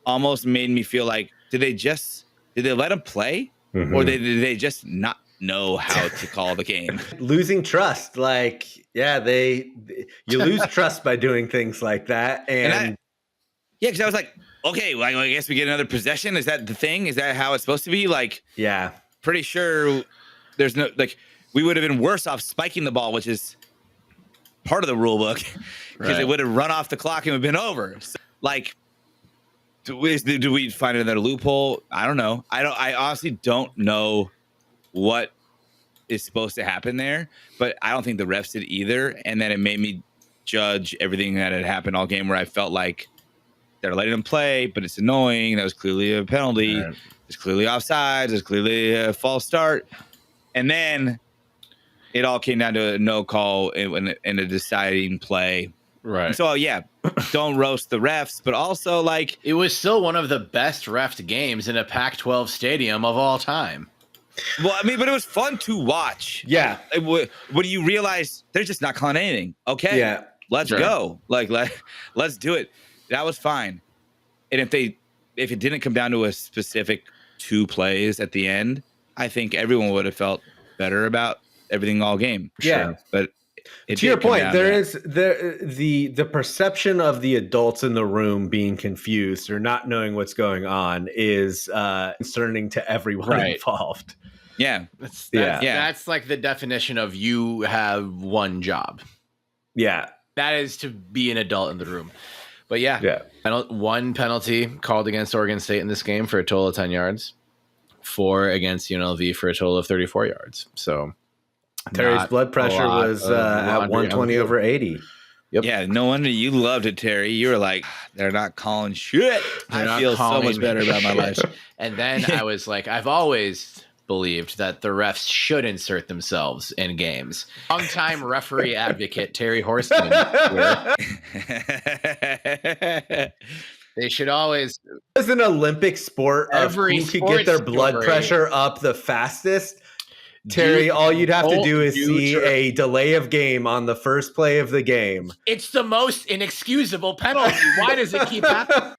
almost made me feel like, did they let him play, or did they just not know how to call the game? Losing trust, like you lose trust by doing things like that, and because I was like, okay, well, I guess we get another possession. Is that the thing? Is that how it's supposed to be? Like, pretty sure there's no like. We would have been worse off spiking the ball, which is part of the rule book, because it would have run off the clock and it would have been over. So, like, do we find another loophole? I don't know. I honestly don't know what is supposed to happen there, but I don't think the refs did either. And then it made me judge everything that had happened all game, where I felt like they're letting them play, but it's annoying. That was clearly a penalty. Right. It's clearly offsides. It's clearly a false start. And then it all came down to a no call in a deciding play. Right. And so, don't roast the refs, but also, like, it was still one of the best refed games in a Pac-12 stadium of all time. Well, I mean, but it was fun to watch. Yeah. When you realize they're just not calling anything. Okay. Yeah. Let's go. Like, let's do it. That was fine. And if it didn't come down to a specific 2 plays at the end, I think everyone would have felt better about everything all game. Yeah. Sure. But to your point, the perception of the adults in the room being confused or not knowing what's going on is concerning to everyone involved. Yeah. That's like the definition of you have one job. Yeah. That is to be an adult in the room. But one penalty called against Oregon State in this game for a total of 10 yards. 4 against UNLV for a total of 34 yards. So Terry's blood pressure was at 120 over 80. Yep. Yeah, no wonder you loved it, Terry. You were like, they're not calling shit. I feel so much better about my life. And then I was like, I've always believed that the refs should insert themselves in games. Longtime referee advocate Terry Horseman. They should always. It's an Olympic sport of who could get their blood pressure up the fastest. Terry, all you'd have to do is see a delay of game on the first play of the game. It's the most inexcusable penalty. Why does it keep happening?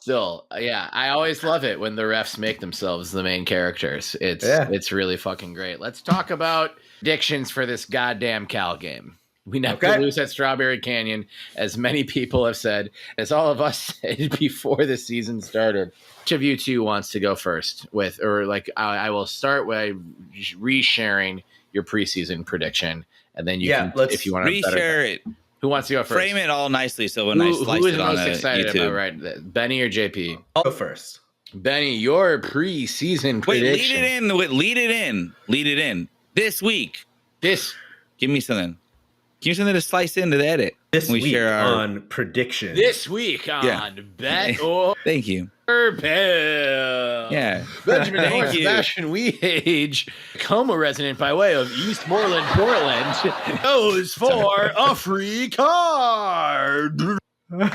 Still, I always love it when the refs make themselves the main characters. It's really fucking great. Let's talk about predictions for this goddamn Cal game. We never lose at Strawberry Canyon, as many people have said, as all of us said before the season started. Which of you two wants to go first with, or like, I will start by resharing your preseason prediction, and then you can, if you want to reshare it. Who wants to go first? Frame it all nicely so when I slice it on YouTube. Who is most excited about, right? Benny or JP? I'll go first. Benny, your preseason prediction. Lead it in. This week. Give me something. Give me something to slice into the edit. This week on prediction. This week on Bet or Thank you. Bill. Yeah. Benjamin Horse, Sebastian Weege, Como resident by way of Eastmoreland, Portland, goes for a free card. We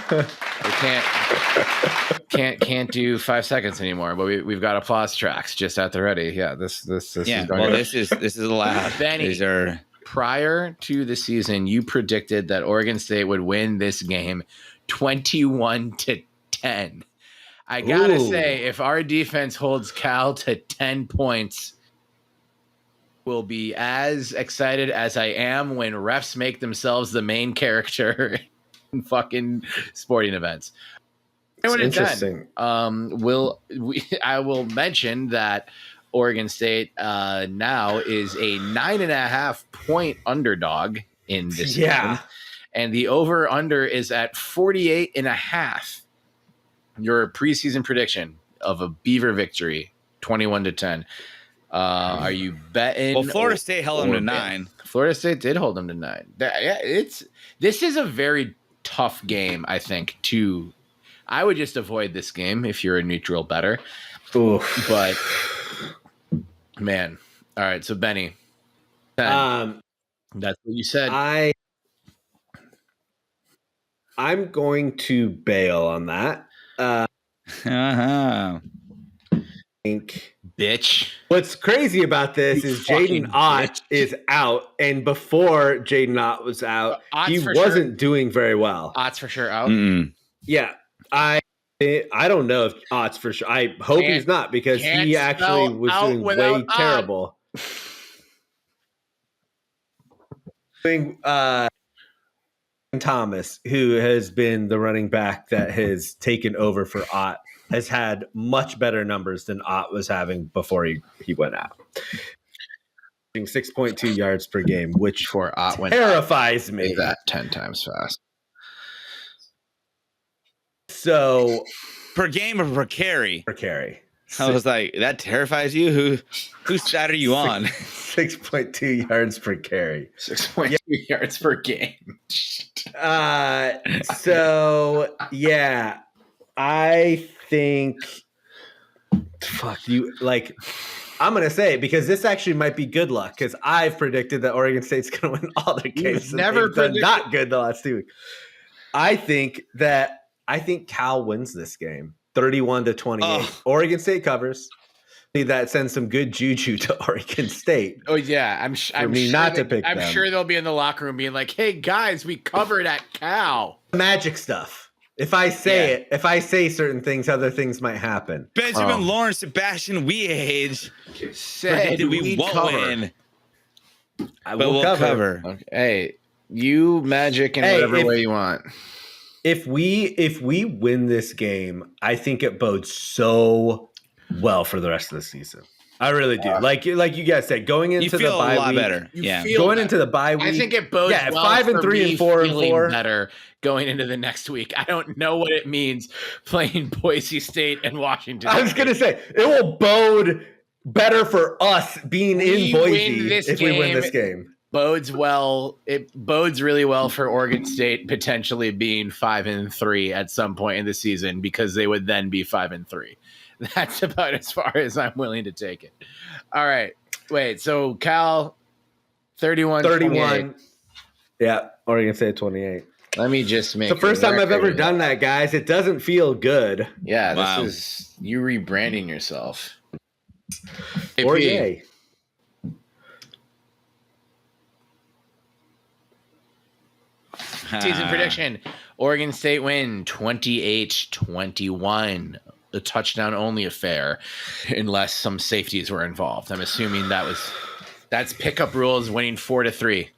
can't do 5 seconds anymore, but we've got applause tracks just at the ready. Yeah, this is going this is allowed. Benny, these are. Prior to the season, you predicted that Oregon State would win this game 21-10. I gotta say, if our defense holds Cal to 10 points, we'll be as excited as I am when refs make themselves the main character in fucking sporting events. It's interesting. I will mention that Oregon State now is a 9.5 point underdog in this game. And the over under is at 48.5. Your preseason prediction of a Beaver victory, 21-10. Are you betting? Well, Florida State held them to 9. Florida State did hold them to 9. This is a very tough game, I think. I would just avoid this game if you're a neutral bettor. Oof. But man, all right. So Benny, 10. That's what you said. I'm going to bail on that. Bitch. What's crazy about this is Jaden Ott is out, and before Jaden Ott was out, he wasn't doing very well. Ott's for sure out. Yeah, I don't know if Ott's for sure. I hope he's not, because he actually was doing way terrible. Thomas, who has been the running back that has taken over for Ott, has had much better numbers than Ott was having before he went out. 6.2 yards per game, which for Ott terrifies me. That 10 times fast. So per game or per carry? Per carry. I was like, that terrifies you? Whose side are you on? 6.2 yards per carry. 6.2 yards per game. So yeah, I think fuck you. Like, I'm gonna say it because this actually might be good luck, because I've predicted that Oregon State's gonna win all their games. Never done not good the last 2 weeks. I think Cal wins this game, 31-28. Oh. Oregon State covers. That sends some good juju to Oregon State. Oh yeah, I'm sure they'll be in the locker room being like, "Hey guys, we covered at Cal." Magic stuff. If I say certain things, other things might happen. Benjamin Lawrence, Sebastian Weage said we won't win. But we'll cover. Okay. Hey, you magic in whatever way you want. If we win this game, I think it bodes so well for the rest of the season. I really do. Like you guys said, going into the bye week, a lot better. Going into the bye week, I think it bodes well 5-3 and 4-4 better going into the next week. I don't know what it means playing Boise State and Washington. I was going to say it will bode better for us being in Boise if we win this game. Bodes well. It bodes really well for Oregon State potentially being 5-3 at some point in the season, because they would then be 5-3. That's about as far as I'm willing to take it. All right. Wait, so Cal 31. Yeah, Oregon State 28. Let me just make the first time I've ever done that, guys. It doesn't feel good. Yeah, this is you rebranding yourself. Or yay. Season prediction. Oregon State win 28-21. A touchdown only affair, unless some safeties were involved. I'm assuming that's pickup rules, winning 4-3,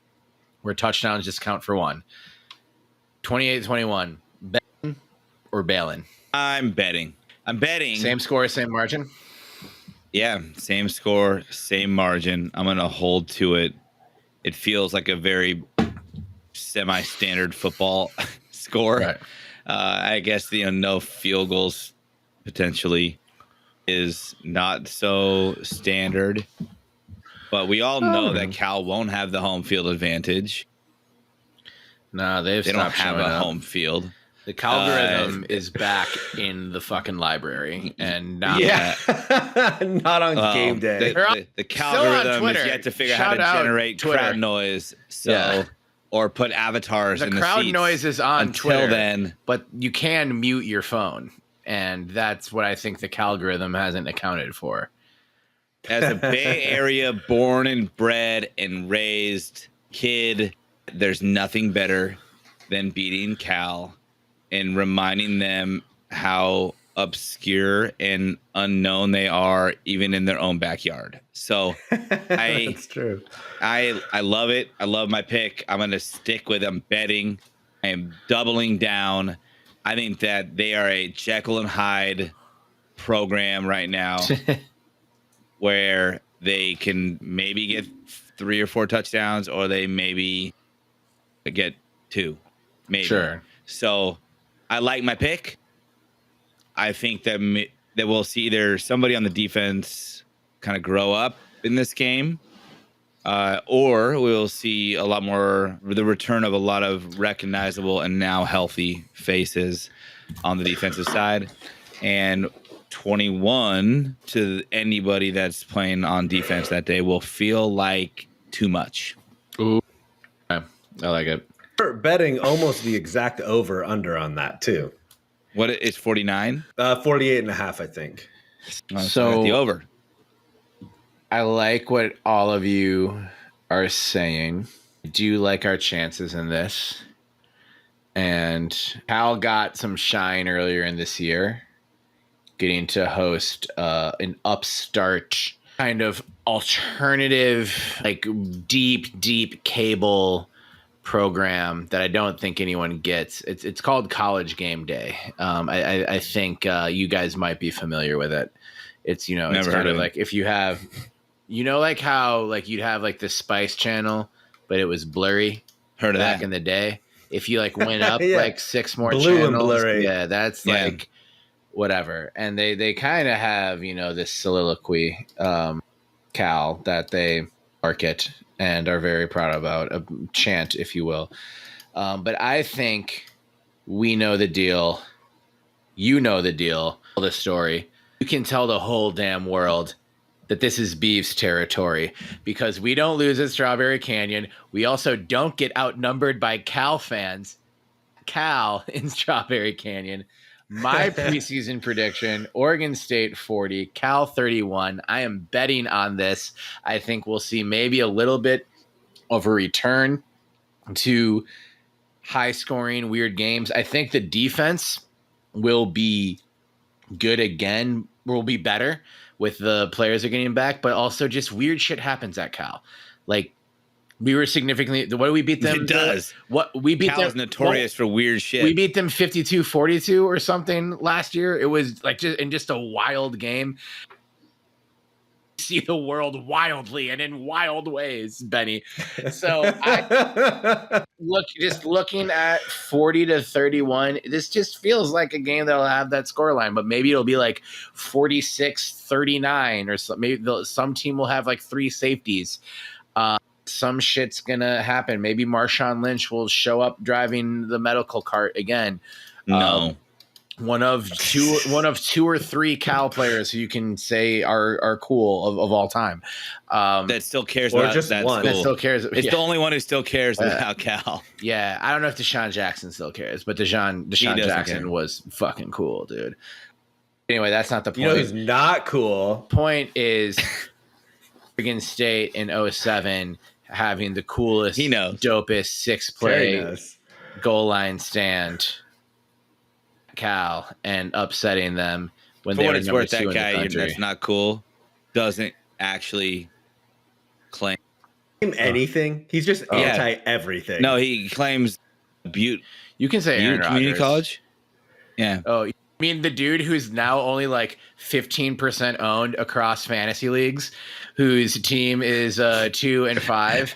where touchdowns just count for 1. 28-21. Betting or bailing? I'm betting. Same score, same margin? Yeah, same score, same margin. I'm going to hold to it. It feels like a very semi-standard football score. Right. I guess no field goals potentially is not so standard, but we all know that Cal won't have the home field advantage. No, they don't have a home field. The Calgorithm is back in the fucking library, and not not on game day. The Calgorithm is yet to figure out how to generate crowd noise. Or put avatars in the crowd seats noise is on until Twitter, then, but you can mute your phone. And that's what I think the Calgorithm hasn't accounted for. As a Bay Area born and bred and raised kid, there's nothing better than beating Cal and reminding them how obscure and unknown they are, even in their own backyard. So that's true. I love it. I love my pick. I'm going to stick with I'm betting. I am doubling down. I think that they are a Jekyll and Hyde program right now where they can maybe get 3 or 4 touchdowns, or they maybe get 2. Maybe. Sure. So I like my pick. I think that we'll see either somebody on the defense kind of grow up in this game, or we'll see a lot more the return of a lot of recognizable and now healthy faces on the defensive side. And 21 to anybody that's playing on defense that day will feel like too much. Ooh, I like it. We're betting almost the exact over under on that too. What is 49? 48.5, I think. So the over. I like what all of you are saying. I do like our chances in this. And Cal got some shine earlier in this year, getting to host an upstart kind of alternative, like deep cable program that I don't think anyone gets. It's called College Game Day. I think you guys might be familiar with it. It's, you know, it's kind of like if you have, you know, like how like you'd have like the Spice Channel, but it was blurry. Heard of back that in the day. If you like went up Yeah. like 6 more Blue channels, and blurry. yeah, that's like whatever. And they kind of have, you know, this soliloquy Cal that they market and are very proud about, a chant, if you will. But I think we know the deal. You know the deal, the story. You can tell the whole damn world that this is Beavs territory because we don't lose at Strawberry Canyon. We also don't get outnumbered by Cal fans. Cal in Strawberry Canyon. My preseason prediction, Oregon State 40, Cal 31. I am betting on this. I think we'll see maybe a little bit of a return to high scoring, weird games. I think the defense will be good again, will be better with the players are getting back, but also just weird shit happens at Cal. Like we were significantly, what do we beat them? It does. What we beat Cal's them notorious for weird shit. We beat them 52-42 or something last year. It was like just a wild game. See the world wildly and in wild ways, Benny. So looking at 40-31, this just feels like a game that'll have that scoreline, but maybe it'll be like 46-39 or something. Maybe some team will have like 3 safeties. Some shit's gonna happen. Maybe Marshawn Lynch will show up driving the medical cart again. No. One of two or three Cal players who you can say are cool of all time. That still cares or about just that one. school. That still cares. It's the only one who still cares about Cal. Yeah, I don't know if Deshaun Jackson still cares, but Deshaun Jackson care. was fucking cool, dude. Anyway, that's not the point. You know who's not cool? Point is Oregon State in 07 having the coolest, dopest 6-play goal line stand. Cal and upsetting them when they were number 2 in the country. That's not cool. Doesn't actually claim anything. He's just anti everything. No, he claims Butte. You can say Aaron Community Rodgers. College. Yeah. Oh, you mean the dude who's now only like 15% owned across fantasy leagues, whose team is 2-5.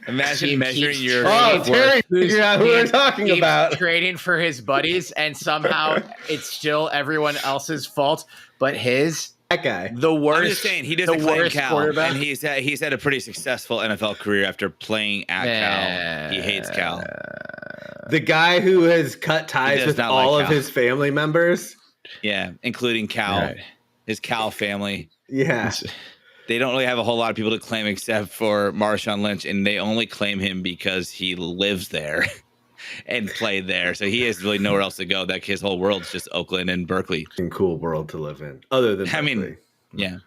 Imagine measuring your Terry, figure out who we're talking about. Trading for his buddies, and somehow it's still everyone else's fault, but his. That guy. The worst. I'm just saying he doesn't claim Cal, and he's had a pretty successful NFL career after playing at Cal. He hates Cal. The guy who has cut ties with all of his family members. Yeah, including Cal, his Cal family. Yeah. They don't really have a whole lot of people to claim except for Marshawn Lynch, and they only claim him because he lives there and played there. So he has really nowhere else to go. That his whole world's just Oakland and Berkeley. Cool world to live in. Other than I mean, yeah.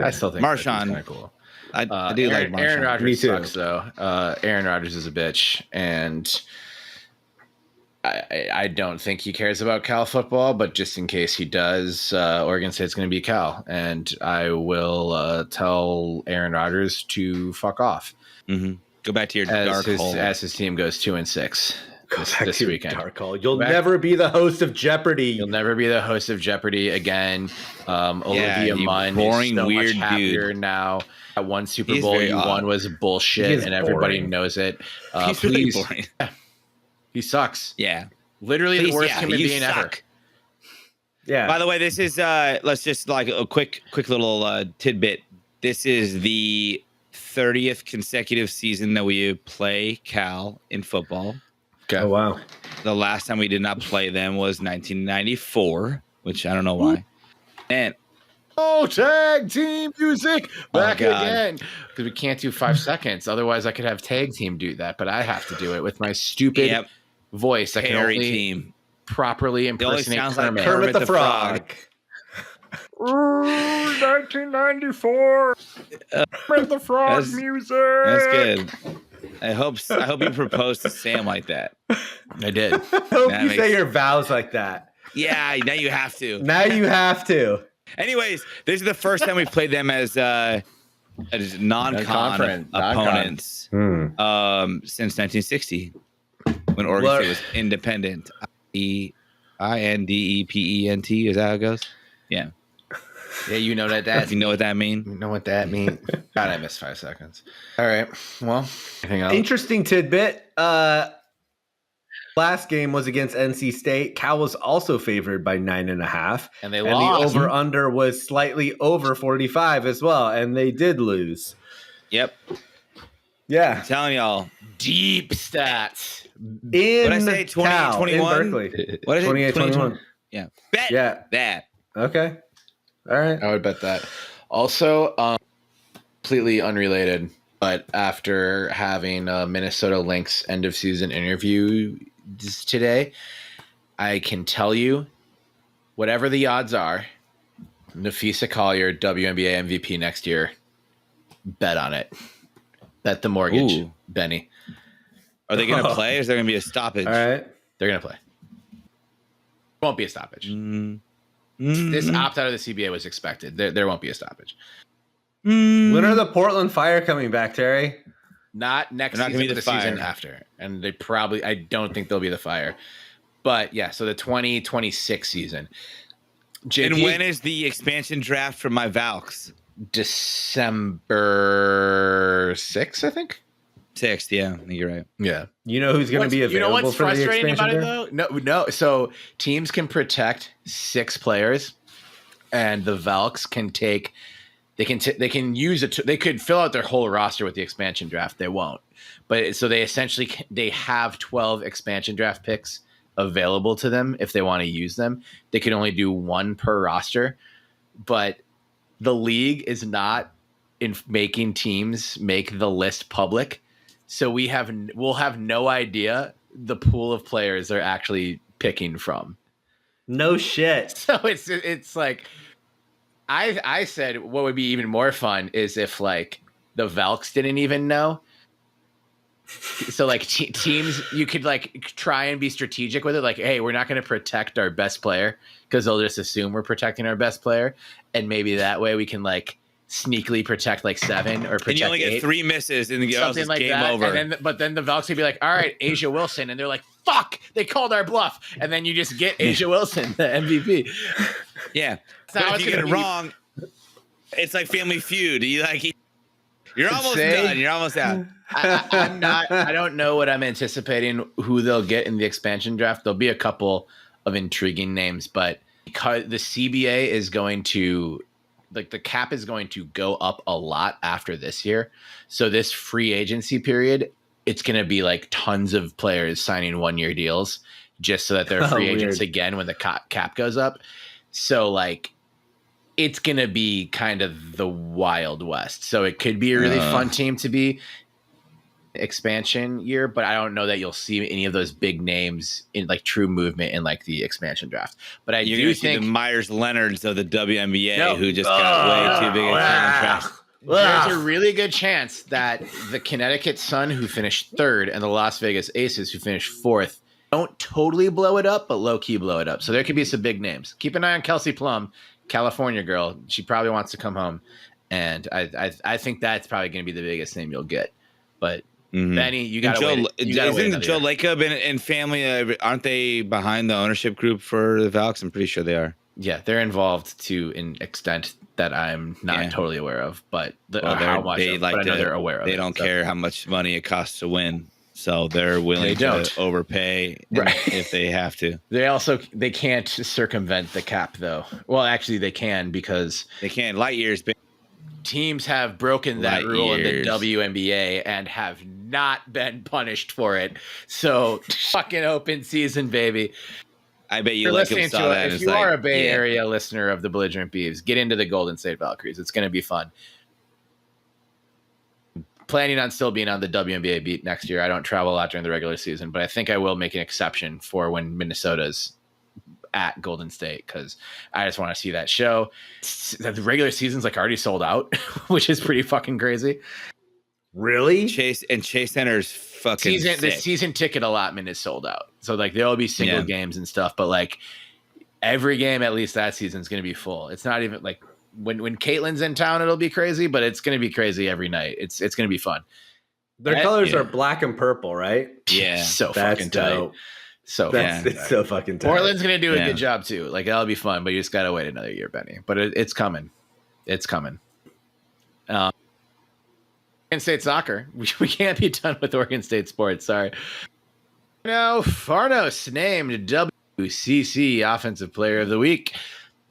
I still think Marshawn. kind of cool. I do like Marshawn. Aaron Rodgers Me too. sucks though. Aaron Rodgers is a bitch, and I don't think he cares about Cal football, but just in case he does, Oregon State's going to be Cal, and I will tell Aaron Rodgers to fuck off. Mm-hmm. Go back to your dark hole. As his team goes 2-6 this weekend. Dark hole. You'll never be the host of Jeopardy. You'll never be the host of Jeopardy again. Olivia Munn boring, is so weird much happier dude. now. That one Super Bowl you won was bullshit, and everybody knows it. He's really boring. He sucks. Yeah. Literally the worst human being ever. Yeah. By the way, this is let's just like a quick little tidbit. This is the 30th consecutive season that we play Cal in football. Okay. Oh, wow. The last time we did not play them was 1994, which I don't know why. And tag team music back again, because we can't do 5 seconds. Otherwise, I could have tag team do that, but I have to do it with my stupid voice. I can only properly impersonate sounds Kermit. like Kermit the Frog. 1994. Kermit the Frog music. That's good. I hope you proposed to Sam like that. I did. I hope you say your vows like that. Yeah, now you have to. Now you have to. Anyways, this is the first time we've played them as non-con opponents since 1960, when Oregon State was independent. INDEPENT, is that how it goes? Yeah. Yeah, you know that. You know what that means? You know what that means? God, I missed 5 seconds. All right. Well, anything else? Interesting tidbit. Last game was against NC State. Cal was also favored by 9.5. And they And lost. the over-under was slightly over 45 as well. And they did lose. Yep. Yeah. I'm telling y'all. Deep stats. In what did I say? 2021? In Berkeley. What is it? 28-21. Yeah. Bet that. Okay. All right. I would bet that. Also, completely unrelated, but after having Minnesota Lynx end of season interview today, I can tell you, whatever the odds are, Nafisa Collier, WNBA MVP next year, bet on it. Bet the mortgage, Benny. Are they going to play or is there going to be a stoppage? All right. They're going to play. Won't be a stoppage. This opt out of the CBA was expected. There won't be a stoppage. When are the Portland Fire coming back, Terry? Not next season, gonna be the season after. And they probably, I don't think they'll be the Fire. But yeah, so the 2026 season. JP, and when is the expansion draft for my Valks? December 6th, I think. 6th, yeah, I think you're right. Yeah. You know who's going to be available? You know what's for frustrating the about expansion it, though? No. So teams can protect 6 players, and the Valks can take. They can use it. They could fill out their whole roster with the expansion draft. They won't. But so they essentially they have 12 expansion draft picks available to them if they want to use them. They can only do 1 per roster, but the league is not in making teams make the list public. So we'll have no idea the pool of players they're actually picking from. No shit. So it's like I said what would be even more fun is if like the Valks didn't even know. So like teams, you could like try and be strategic with it. Like, hey, we're not going to protect our best player because they'll just assume we're protecting our best player, and maybe that way we can like sneakily protect like 7 or protect 8. And you only get 3 misses and something like game that. over. And then the Valks would be like, all right, Asia Wilson, and they're like, fuck, they called our bluff, and then you just get Asia Wilson, the MVP. Yeah, Now if you get it wrong, it's like Family Feud. You're almost done. You're almost out. I don't know what I'm anticipating who they'll get in the expansion draft. There'll be a couple of intriguing names, but because the CBA is going to, like, the cap is going to go up a lot after this year. So this free agency period, it's going to be like tons of players signing 1-year deals just so that they're free agents again when the cap goes up. So like, it's going to be kind of the Wild West. So it could be a really fun team to be expansion year, but I don't know that you'll see any of those big names in like true movement in like the expansion draft. But I do think the Myers Leonards of the WNBA who just got way too big a contract. There's a really good chance that the Connecticut Sun, who finished 3rd, and the Las Vegas Aces, who finished 4th, don't totally blow it up, but low-key blow it up. So there could be some big names. Keep an eye on Kelsey Plum, California girl. She probably wants to come home. And I think that's probably going to be the biggest name you'll get. But Benny, you got to wait. Isn't Joe Lacob and family, aren't they behind the ownership group for the Valks? I'm pretty sure they are. Yeah, they're involved to an extent that I'm not totally aware of, but how much I know they're aware of. They don't care how much money it costs to win, so they're willing to overpay if they have to. They can't circumvent the cap though. Well, actually, they can because they can. Light years. teams have broken that rule in the WNBA and have not been punished for it. So fucking open season, baby. I bet you like If you are a Bay Area listener of the Belligerent Beavs, get into the Golden State Valkyries. It's going to be fun. Planning on still being on the WNBA beat next year. I don't travel a lot during the regular season, but I think I will make an exception for when Minnesota's at Golden State, because I just want to see that show. The regular season's like already sold out, which is pretty fucking crazy. Really? Chase Center's fucking the season ticket allotment is sold out. So like there'll be single games and stuff, but like every game at least that season is going to be full. It's not even like when Caitlin's in town, it'll be crazy, but it's going to be crazy every night. It's going to be fun. Their colors are black and purple, right? Yeah. So fucking tight. So it's so fucking tight. Portland's going to do a good job too. Like that'll be fun, but you just got to wait another year, Benny. But it's coming. It's coming. Oregon State soccer. We can't be done with Oregon State sports. Sorry. Arnau Farnos named WCC Offensive Player of the Week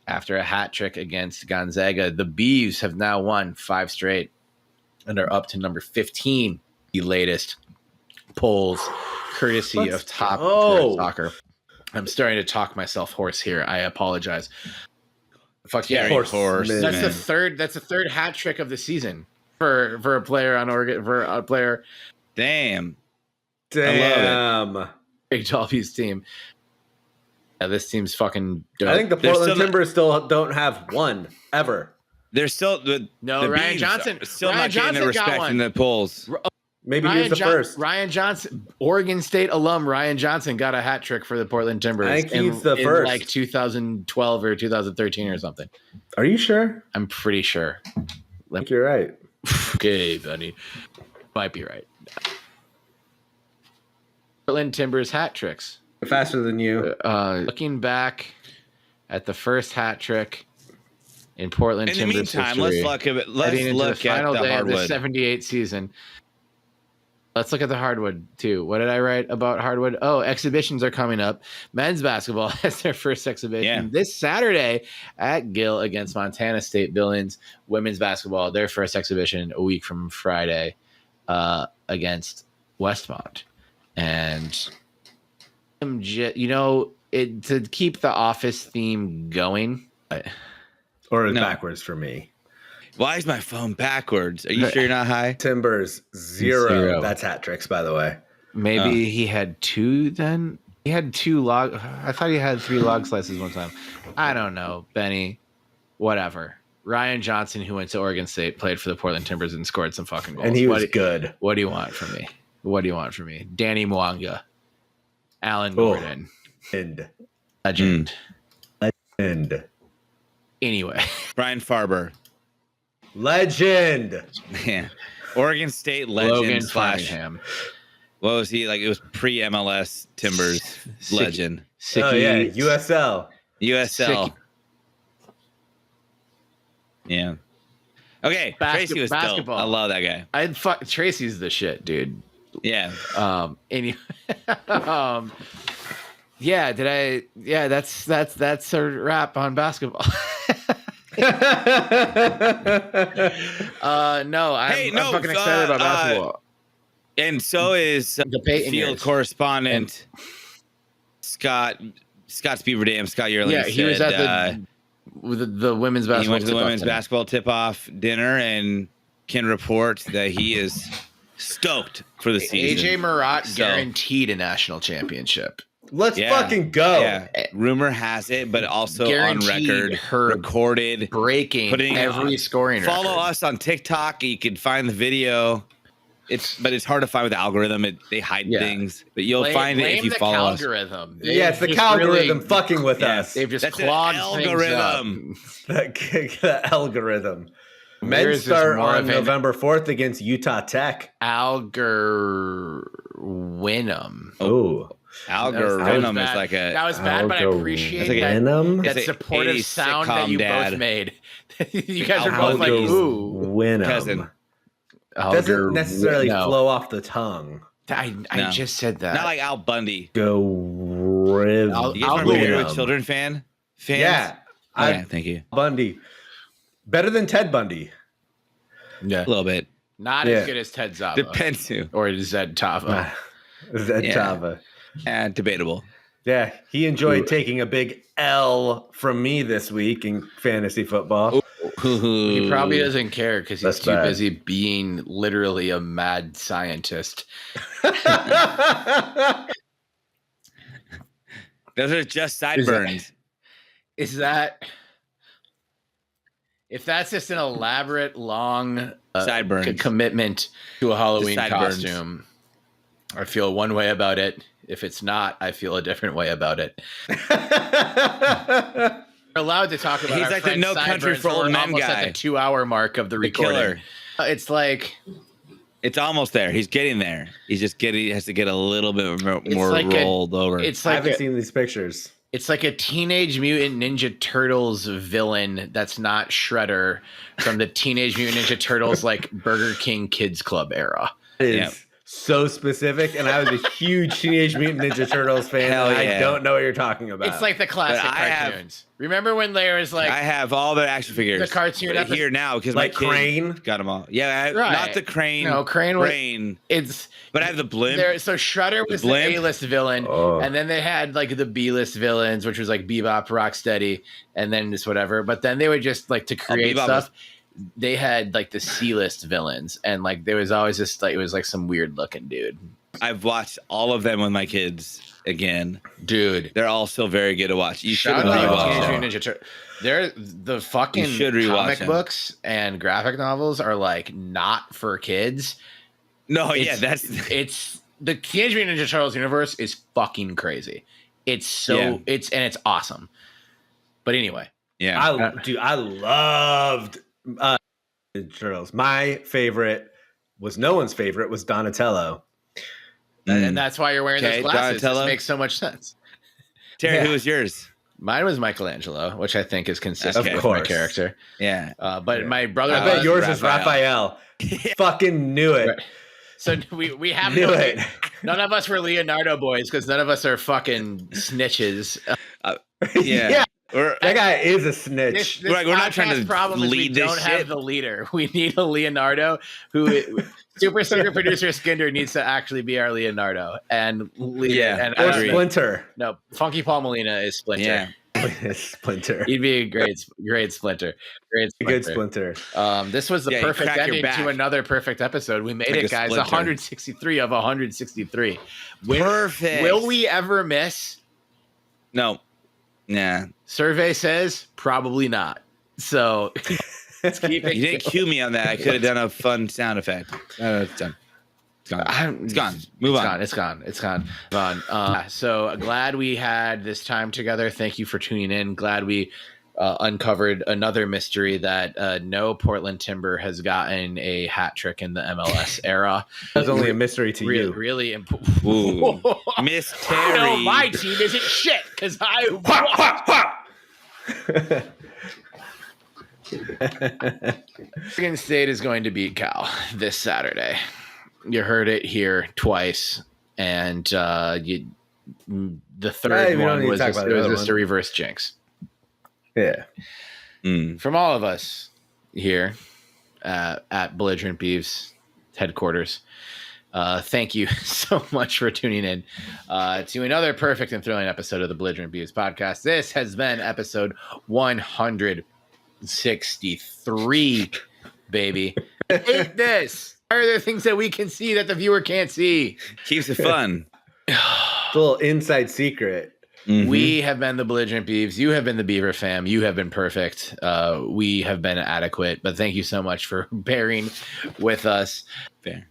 after a hat trick against Gonzaga. The Beavs have now won 5 straight and are up to number 15, the latest polls, courtesy of Top Soccer. I'm starting to talk myself hoarse here. I apologize. Fuck yeah, horse. That's the third hat trick of the season. For a player on Oregon, for a player. Damn. I love it. Big Dolphins team. Yeah, this team's fucking dope. I think the Portland Timbers still don't have one ever. They're still the Ryan Beavs Johnson. Still Ryan not getting Johnson the respect in the polls. Maybe he was the first. Ryan Johnson, Oregon State alum Ryan Johnson got a hat trick for the Portland Timbers. I think he's the first. Like 2012 or 2013 or something. Are you sure? I'm pretty sure. I think you're right. Okay, buddy. Might be right. Portland Timbers hat tricks. Faster than you. Looking back at the first hat trick in Portland Timbers meantime, history, let's look at the hardwood. The 78 season. Let's look at the hardwood too. What did I write about hardwood? Oh, exhibitions are coming up. Men's basketball has their first exhibition this Saturday at Gill against Montana State Billings. Women's basketball, their first exhibition a week from Friday against Westmont. And to keep the office theme going. Or backwards for me. Why is my phone backwards? Are you sure you're not high? Timbers, 0. That's hat tricks, by the way. Maybe he had 2 then? He had 2 log. I thought he had 3 log slices one time. I don't know, Benny. Whatever. Ryan Johnson, who went to Oregon State, played for the Portland Timbers and scored some fucking goals. And he was good. What do you want from me? Danny Mwanga. Alan Gordon. Legend. Anyway. Brian Farber. Legend. Yeah. Oregon State legend Logan / Framingham. What was he like? It was pre-MLS Timbers legend. Sicky. USL. USL. Yeah. Okay. Tracy was basketball. Dope. I love that guy. Tracy's the shit, dude. Yeah. Anyway. That's a wrap on basketball. I'm fucking excited about basketball. And so is the field correspondent Scott's Beaver Dam. Scott Yearling. Yeah, he was at the women's basketball. He went to the women's basketball tip-off dinner and can report that he is stoked for the season. AJ Marat guaranteed a national championship. Let's fucking go. Yeah. Rumor has it, but also guaranteed on record, recorded, breaking every scoring record. Follow us on TikTok. You can find the video. It's hard to find with the algorithm. They hide things, but you'll find it if you follow us. It's the algorithm fucking with us. They've just clogged algorithm. The algorithm. Men start on November 4th against Utah Tech. Winham. Oh. Algorithm is like a. That was bad, but I appreciate that supportive sound that you both made. You guys are both like, ooh. Winham. Doesn't necessarily flow off the tongue. I just said that. Not like Al Bundy. Go Riv. You guys remember Married with Children fans? Yeah. Okay, thank you. Bundy. Better than Ted Bundy. Yeah. A little bit. Not as good as Ted Zava. Depends who. Or Zed Tava. Zed Tava. And debatable. Yeah, he enjoyed taking a big L from me this week in fantasy football. He probably doesn't care because he's too bad. busy being literally a mad scientist. Those are just sideburns. Is that if that's just an elaborate, long Sideburns. commitment to a Halloween Sideburns. costume, I feel one way about it. If it's not, I feel a different way about it. We're allowed to talk about He's our like the friend's No Country sideburns, for but Old we're Men almost guy. at the 2-hour mark of the recording. Killer. It's like It's almost there. He's getting there. He's just he has to get a little bit more like rolled over. it's I like haven't seen these pictures. It's like a Teenage Mutant Ninja Turtles villain that's not Shredder from the Teenage Mutant Ninja Turtles like Burger King Kids Club era. It is so specific, and I was a huge Teenage Mutant Ninja Turtles fan. Hell And yeah. I don't know what you're talking about. It's like the classic But I have- cartoons. Remember when there was like I have all their action figures. the cartoon right here now because like my kid Crane. got them all. Yeah, Right. not the Crane. No, Crane was- Crane. it's But I have the blimp. there. So Shredder was the Blimp? A-list villain, Oh. and then they had like the B-list villains, which was like Bebop, Rocksteady, and then just whatever. But then they would just like to create Bebop stuff. They had like the C-list villains, and like there was always just like it was like some weird looking dude. I've watched all of them with my kids again. Dude, They're all still very good to watch. You should shout out to rewatch Teenage them. Mutant Ninja Turtles. They're the fucking You should rewatch comic them. books and graphic novels are like not for kids. No, yeah, It's- that's It's the Teenage Mutant Ninja Turtles universe is fucking crazy. It's so Yeah. it's awesome. But anyway, yeah. I loved Ninja Turtles. My favorite was no one's favorite was Donatello. and that's why you're wearing Okay, those glasses. Donatello. This makes so much sense. Terry, yeah. who was yours? Mine was Michelangelo, which I think is consistent Of with my course. character. Yeah. But my brother, I bet was yours is Raphael. Raphael. Fucking knew it. Right. So we have Knew it. none of us were Leonardo boys because none of us are fucking snitches. Yeah. That guy is a snitch. This We're not trying podcast to problem is lead we this don't have shit. the leader. We need a Leonardo who super secret producer Skinder needs to actually be our Leonardo and Yeah, and Or agree. Splinter. no Funky Paul Molina is Splinter. Yeah. Splinter. He'd be a great Splinter. Great A Splinter. good Splinter. This was the Yeah, you perfect crack your ending back. to another perfect episode. We made Like it, a guys. splinter. 163 of 163. Perfect. Will we ever miss? No. Nah. Survey says probably not. So let's keep it. You didn't cue me on that. I could have done a fun sound effect. It's done. It's gone. It's gone. Move on. It's gone. Move on. So glad we had this time together. Thank you for tuning in. Glad we uncovered another mystery that no Portland Timber has gotten a hat trick in the MLS era. That was only a mystery to you. Really important. Ooh. Miss Terry. No, my team isn't shit because I. Michigan State is going to beat Cal this Saturday. You heard it here twice, and the third we don't one need to was talk just, about it the was other just a one. reverse jinx. Yeah. From all of us here at Belligerent Beavs headquarters, thank you so much for tuning in to another perfect and thrilling episode of the Belligerent Beavs podcast. This has been episode 163, baby. I hate this. Why are there things that we can see that the viewer can't see? Keeps it fun. It's a little inside secret. Mhm. We have been the Belligerent Beavs. You have been the Beaver fam. You have been perfect. We have been adequate. But thank you so much for bearing with us. Fair.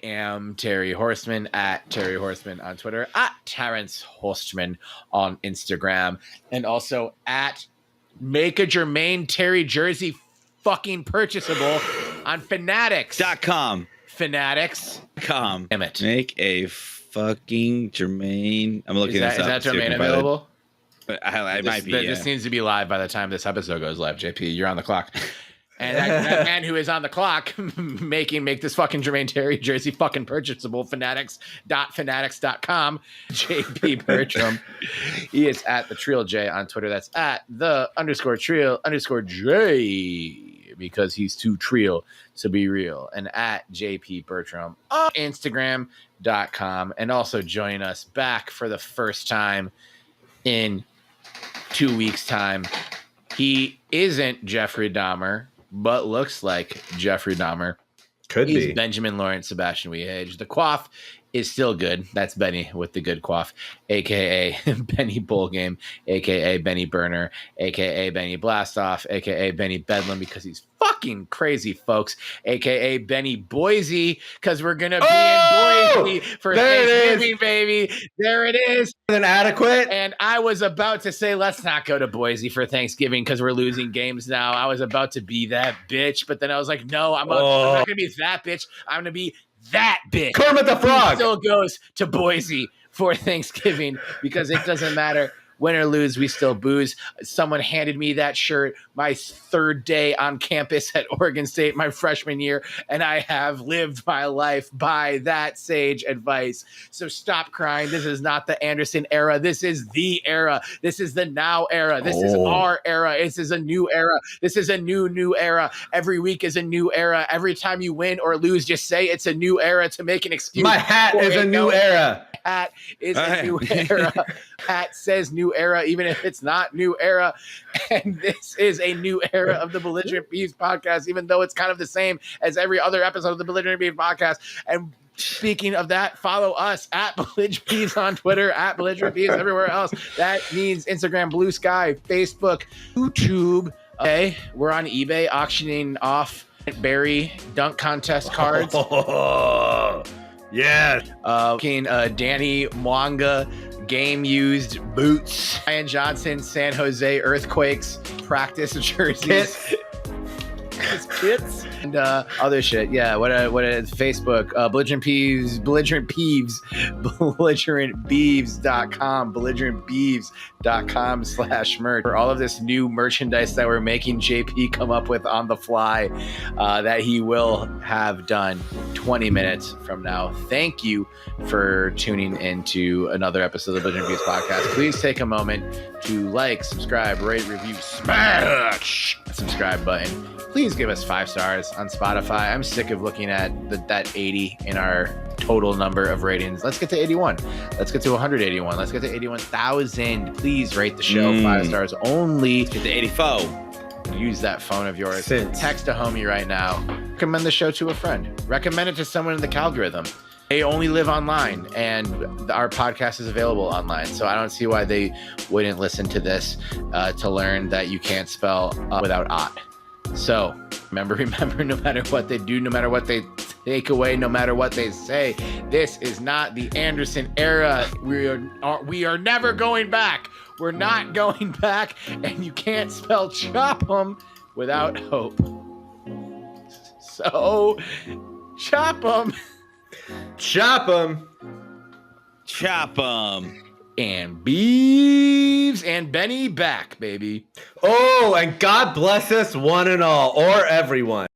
Am Terry Horstman at Terry Horstman on Twitter, at Terrence Horstman on Instagram, and also at Make a Jermaine Terry jersey fucking purchasable on Fanatics.com. Fanatics. Damn it. Make a fucking Jermaine. I'm looking Is this up. that to see if domain I can find it. available? I might be. This needs to be live by the time this episode goes live. JP, you're on the clock. And that man who is on the clock make this fucking Jermaine Terry jersey fucking purchasable, fanatics.fanatics.com. JP Bertram. He is at the Trill J on Twitter. That's at the _Trill_J. because he's too trill to be real. And at JP Bertram on Instagram.com. And also join us back for the first time in 2 weeks' time. He isn't Jeffrey Dahmer, but looks like Jeffrey Dahmer. He's be Benjamin Lawrence Sebastian Weehage. The quaff is still good. That's Benny with the good quaff, a.k.a. Benny Bowl Game, a.k.a. Benny Burner, a.k.a. Benny Blastoff, a.k.a. Benny Bedlam, because he's fucking crazy, folks, a.k.a. Benny Boise, because we're going to be in Boise for Thanksgiving, baby. There it is. Inadequate. And I was about to say, let's not go to Boise for Thanksgiving because we're losing games now. I was about to be that bitch, but then I was like, no, I'm not going to be that bitch. I'm going to be that bitch. Kermit the Frog he still goes to Boise for Thanksgiving because it doesn't matter. Win or lose, we still booze. Someone handed me that shirt my third day on campus at Oregon State, my freshman year, and I have lived my life by that sage advice. So stop crying. This is not the Anderson era. This is the era. This is the now era. This is our era. This is a new era. This is a new era. Every week is a new era. Every time you win or lose, just say it's a new era to make an excuse. My hat is a new era. Hat is a new era. Hat says new era, even if it's not new era. And this is a new era of the Belligerent Beavs Podcast, even though it's kind of the same as every other episode of the Belligerent Beavs Podcast. And speaking of that, follow us at Belligerent Beavs on Twitter, at Belligerent Beavs everywhere else. That means Instagram, Blue Sky, Facebook, YouTube. Okay, we're on eBay auctioning off Barry dunk contest cards. Yeah. Danny Mwanga game used boots. Ryan Johnson, San Jose Earthquakes practice jerseys. Kits and other shit. Yeah, what is Facebook? Belligerent Beavs, belligerentbeavs.com, belligerentbeavs.com/merch. For all of this new merchandise that we're making JP come up with on the fly, that he will have done 20 minutes from now. Thank you for tuning into another episode of the Belligerent Beavs Podcast. Please take a moment to like, subscribe, rate, review, smash the subscribe button. Please give us 5 stars on Spotify. I'm sick of looking at that 80 in our total number of ratings. Let's get to 81. Let's get to 181. Let's get to 81,000. Please rate the show 5 stars only. Let's get to 84. Use that phone of yours. Text a homie right now. Recommend the show to a friend. Recommend it to someone in the Calgorithm. They only live online, and our podcast is available online. So I don't see why they wouldn't listen to this to learn that you can't spell without ot. So remember, no matter what they do, no matter what they take away, no matter what they say, this is not the Anderson era. We are never going back. We're not going back, and you can't spell chop 'em without hope. So chop 'em. Chop 'em. Chop 'em. And Beavs and Benny back, baby. Oh, and God bless us one and all, or everyone.